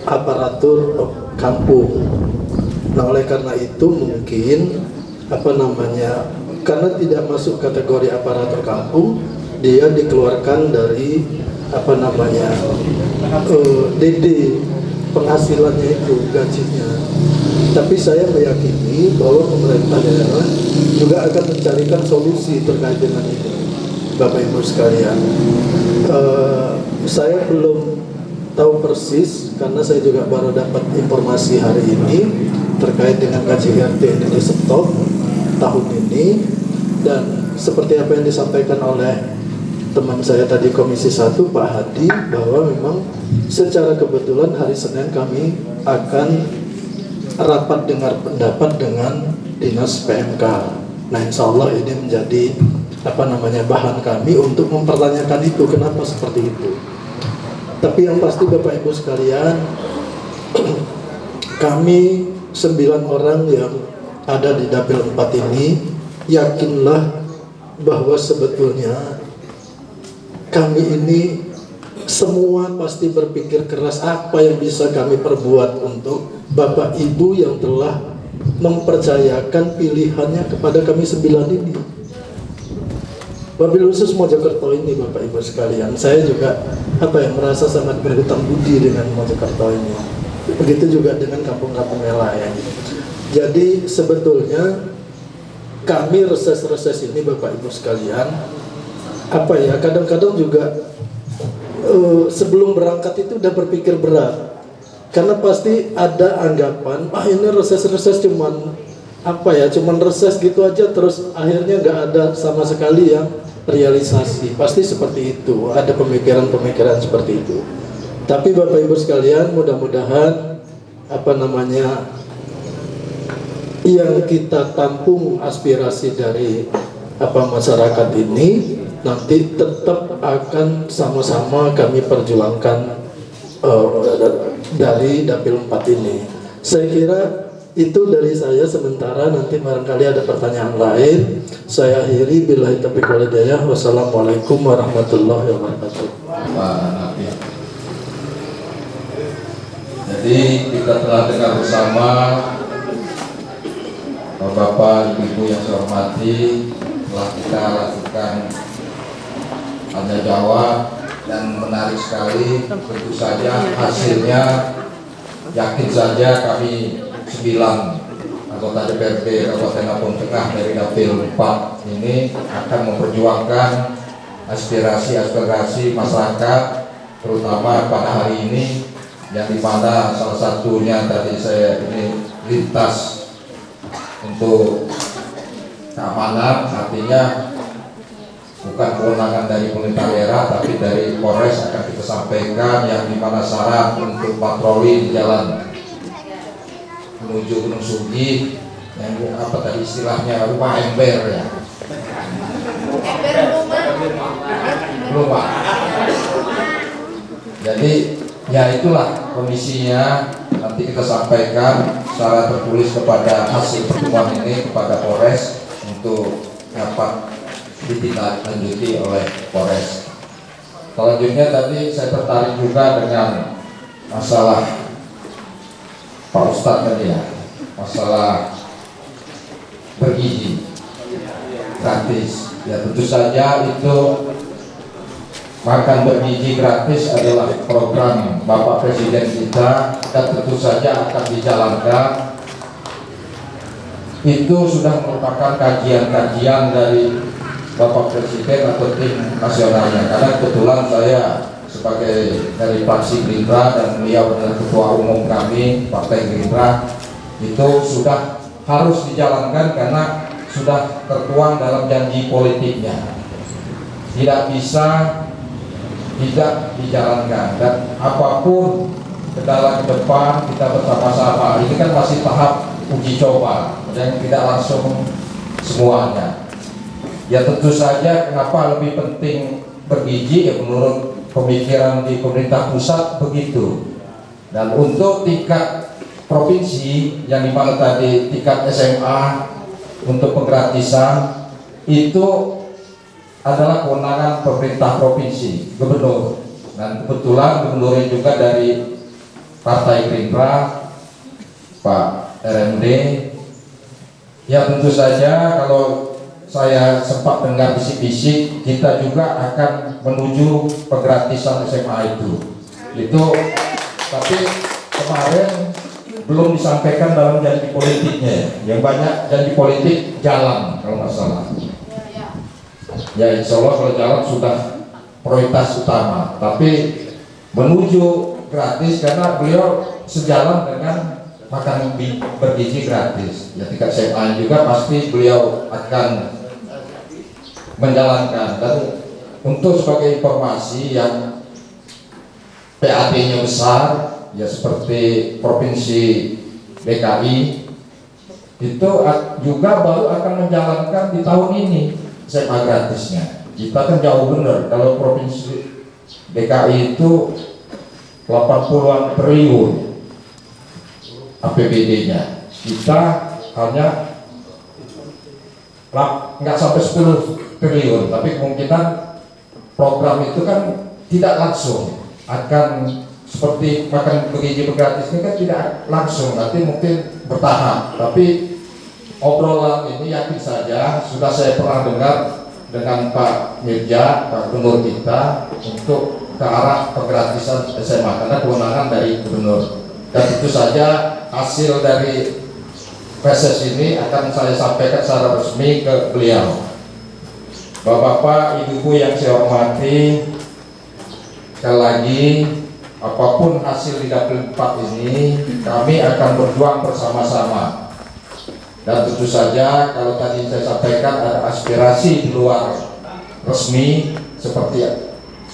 aparatur kampung. Nah oleh karena itu mungkin karena tidak masuk kategori aparatur kampung, dia dikeluarkan dari DD penghasilannya itu, gajinya. Tapi saya meyakini bahwa pemerintah daerah juga akan mencarikan solusi terkait dengan ini. Bapak Ibu sekalian, saya belum tahu persis karena saya juga baru dapat informasi hari ini terkait dengan gaji RT ini di stop tahun ini, dan seperti apa yang disampaikan oleh teman saya tadi Komisi 1 Pak Hadi, bahwa memang secara kebetulan hari Senin kami akan rapat dengar pendapat dengan Dinas PMK. Nah insya Allah ini menjadi bahan kami untuk mempertanyakan itu, kenapa seperti itu. Tapi yang pasti Bapak Ibu sekalian, kami 9 orang yang ada di Dapil 4 ini, yakinlah bahwa sebetulnya kami ini semua pasti berpikir keras apa yang bisa kami perbuat untuk Bapak Ibu yang telah mempercayakan pilihannya kepada kami 9 ini. Wabil khusus Mojokerto ini Bapak Ibu sekalian, saya juga merasa sangat berhutang budi dengan Mojokerto ini. Begitu juga dengan kampung-kampung yang lain. Jadi sebetulnya kami reses-reses ini Bapak Ibu sekalian, kadang-kadang juga sebelum berangkat itu udah berpikir berat, karena pasti ada anggapan ini reses-reses cuman reses gitu aja, terus akhirnya nggak ada sama sekali yang realisasi. Pasti seperti itu, ada pemikiran-pemikiran seperti itu. Tapi Bapak Ibu sekalian, mudah-mudahan yang kita tampung aspirasi dari masyarakat ini nanti tetap akan sama-sama kami perjuangkan dari Dapil 4 ini. Saya kira itu dari saya sementara, nanti barangkali ada pertanyaan lain. Saya akhiri, billahi taufiq wal hidayah. Wassalamualaikum warahmatullahi wabarakatuh. Jadi kita telah dengar bersama Bapak Ibu yang saya hormati, telah kita lakukan tanya jawab dan menarik sekali. Tentu saja hasilnya yakin saja kami 9 anggota DPRD Kabupaten Lampung Tengah dari Dapil 4 ini akan memperjuangkan aspirasi masyarakat, terutama pada hari ini, yang dimana salah satunya tadi saya ini lintas untuk keamanan, artinya bukan kewenangan dari pemerintah daerah tapi dari Polres akan kita sampaikan, yang dimana syarat untuk patroli di jalan menuju menuju Gunung Sugi, yang apa tadi istilahnya rumah ember ya. Belum Pak. Jadi ya itulah kondisinya, nanti kita sampaikan secara tertulis kepada hasil pertemuan ini kepada Polres untuk dapat ditindaklanjuti oleh Polres. Selanjutnya tadi saya tertarik juga dengan masalah Pak Ustadz tadi ya, masalah bergizi gratis. Ya tentu saja itu makan bergizi gratis adalah program Bapak Presiden kita dan tentu saja akan dijalankan. Itu sudah merupakan kajian-kajian dari Bapak Presiden atau tim nasionalnya, karena kebetulan saya sebagai dari fraksi Gerindra dan beliau adalah ketua umum kami Partai Gerindra, itu sudah harus dijalankan karena sudah tertuang dalam janji politiknya, tidak bisa tidak dijalankan. Dan apapun kendala ke depan kita bersama-sama, ini kan masih tahap uji coba yang tidak langsung semuanya. Ya tentu saja kenapa lebih penting bergizi, ya menurut pemikiran di pemerintah pusat begitu. Dan untuk tingkat provinsi yang dimana tadi tingkat SMA untuk penggratisan itu adalah kewenangan pemerintah provinsi, gubernur. Dan kebetulan gubernurnya juga dari Partai Gerindra, Pak RMD. Ya tentu saja kalau saya sempat dengar bisik-bisik, kita juga akan menuju penggratisan SMA itu. Tapi kemarin belum disampaikan dalam janji politiknya. Yang banyak janji politik jalan kalau nggak salah. Ya insya Allah kalau jalan sudah prioritas utama. Tapi menuju gratis karena beliau sejalan dengan makan bergizi gratis. Ya tingkat SMA juga pasti beliau akan menjalankan. Dan untuk sebagai informasi yang PAD-nya besar, ya seperti Provinsi DKI itu juga baru akan menjalankan di tahun ini SMA gratisnya. Kita kan jauh benar, kalau Provinsi DKI itu 80-an triliun APBD-nya, kita hanya nggak sampai 10 triliun, tapi kemungkinan program itu kan tidak langsung akan seperti makan bergizi gratis ini kan tidak langsung, nanti mungkin bertahap. Tapi obrolan ini yakin saja sudah saya pernah dengar dengan Pak Mirja, Pak Gubernur kita, untuk ke arah penggratisan SMA karena kewenangan dari gubernur. Dan tentu saja hasil dari reses ini akan saya sampaikan secara resmi ke beliau. Bapak-bapak, ibu-ibu yang saya hormati, sekali lagi apapun hasil di Dapil 4 ini, kami akan berjuang bersama-sama. Dan tentu saja kalau tadi saya sampaikan ada aspirasi di luar resmi seperti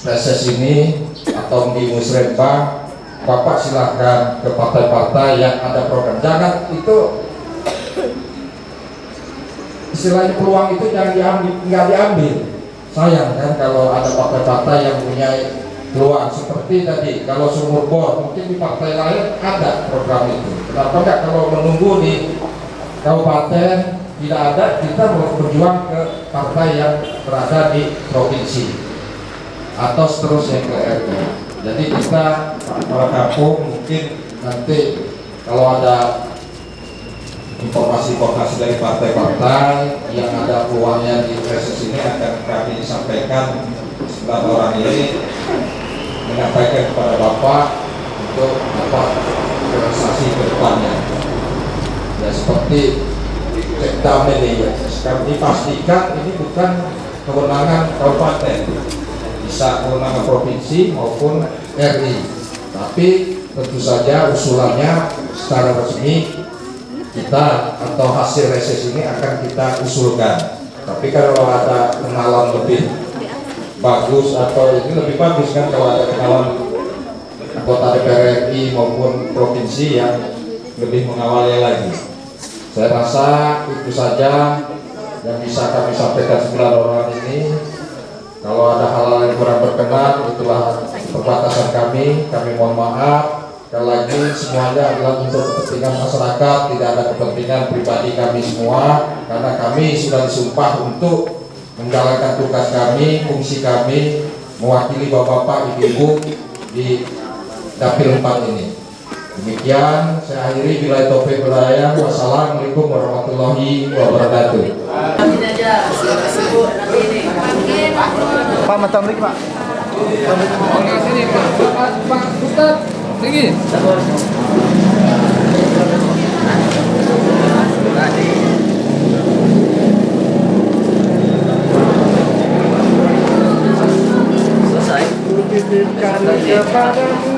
reses ini atau di musrembang, Bapak silahkan ke partai-partai yang ada program. Jangan itu istilahnya peluang itu jangan diambil, nggak diambil. Sayang kan kalau ada partai-partai yang punya peluang seperti tadi, kalau sumur bor mungkin di partai lain ada program itu. Kenapa enggak kalau menunggu di kabupaten tidak ada, kita mau berjuang ke partai yang berada di provinsi atau seterusnya ke RT. Jadi kita para kampung mungkin nanti kalau ada informasi-informasi dari partai-partai yang ada peluangnya di reses ini akan kami sampaikan setelah orang ini menyampaikan kepada Bapak untuk realisasi ke depannya. Ya seperti Cekdam ini ya, sekarang dipastikan ini bukan kewenangan kabupaten, bisa kewenangan provinsi maupun RI. Tapi tentu saja usulannya secara resmi kita atau hasil reses ini akan kita usulkan. Tapi kalau ada kenalan lebih bagus atau ini lebih bagus kan kalau ada kenalan anggota DPR RI maupun provinsi yang lebih mengawalnya lagi. Saya rasa itu saja yang bisa kami sampaikan 9 orang ini. Kalau ada hal-hal yang kurang berkenan, itulah perbatasan kami mohon maaf. Sekali lagi semuanya adalah untuk kepentingan masyarakat, tidak ada kepentingan pribadi kami semua, karena kami sudah disumpah untuk menjalankan tugas kami, fungsi kami, mewakili bapak-bapak, ibu-ibu di dapil 4 ini. Demikian saya akhiri, bila taufiq hidayah. Wassalamualaikum warahmatullahi wabarakatuh. Pak, macam lagi Pak. Oke, sini Pak Ustaz, tinggi. Selesai. Titipkan kepadamu.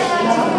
Hah?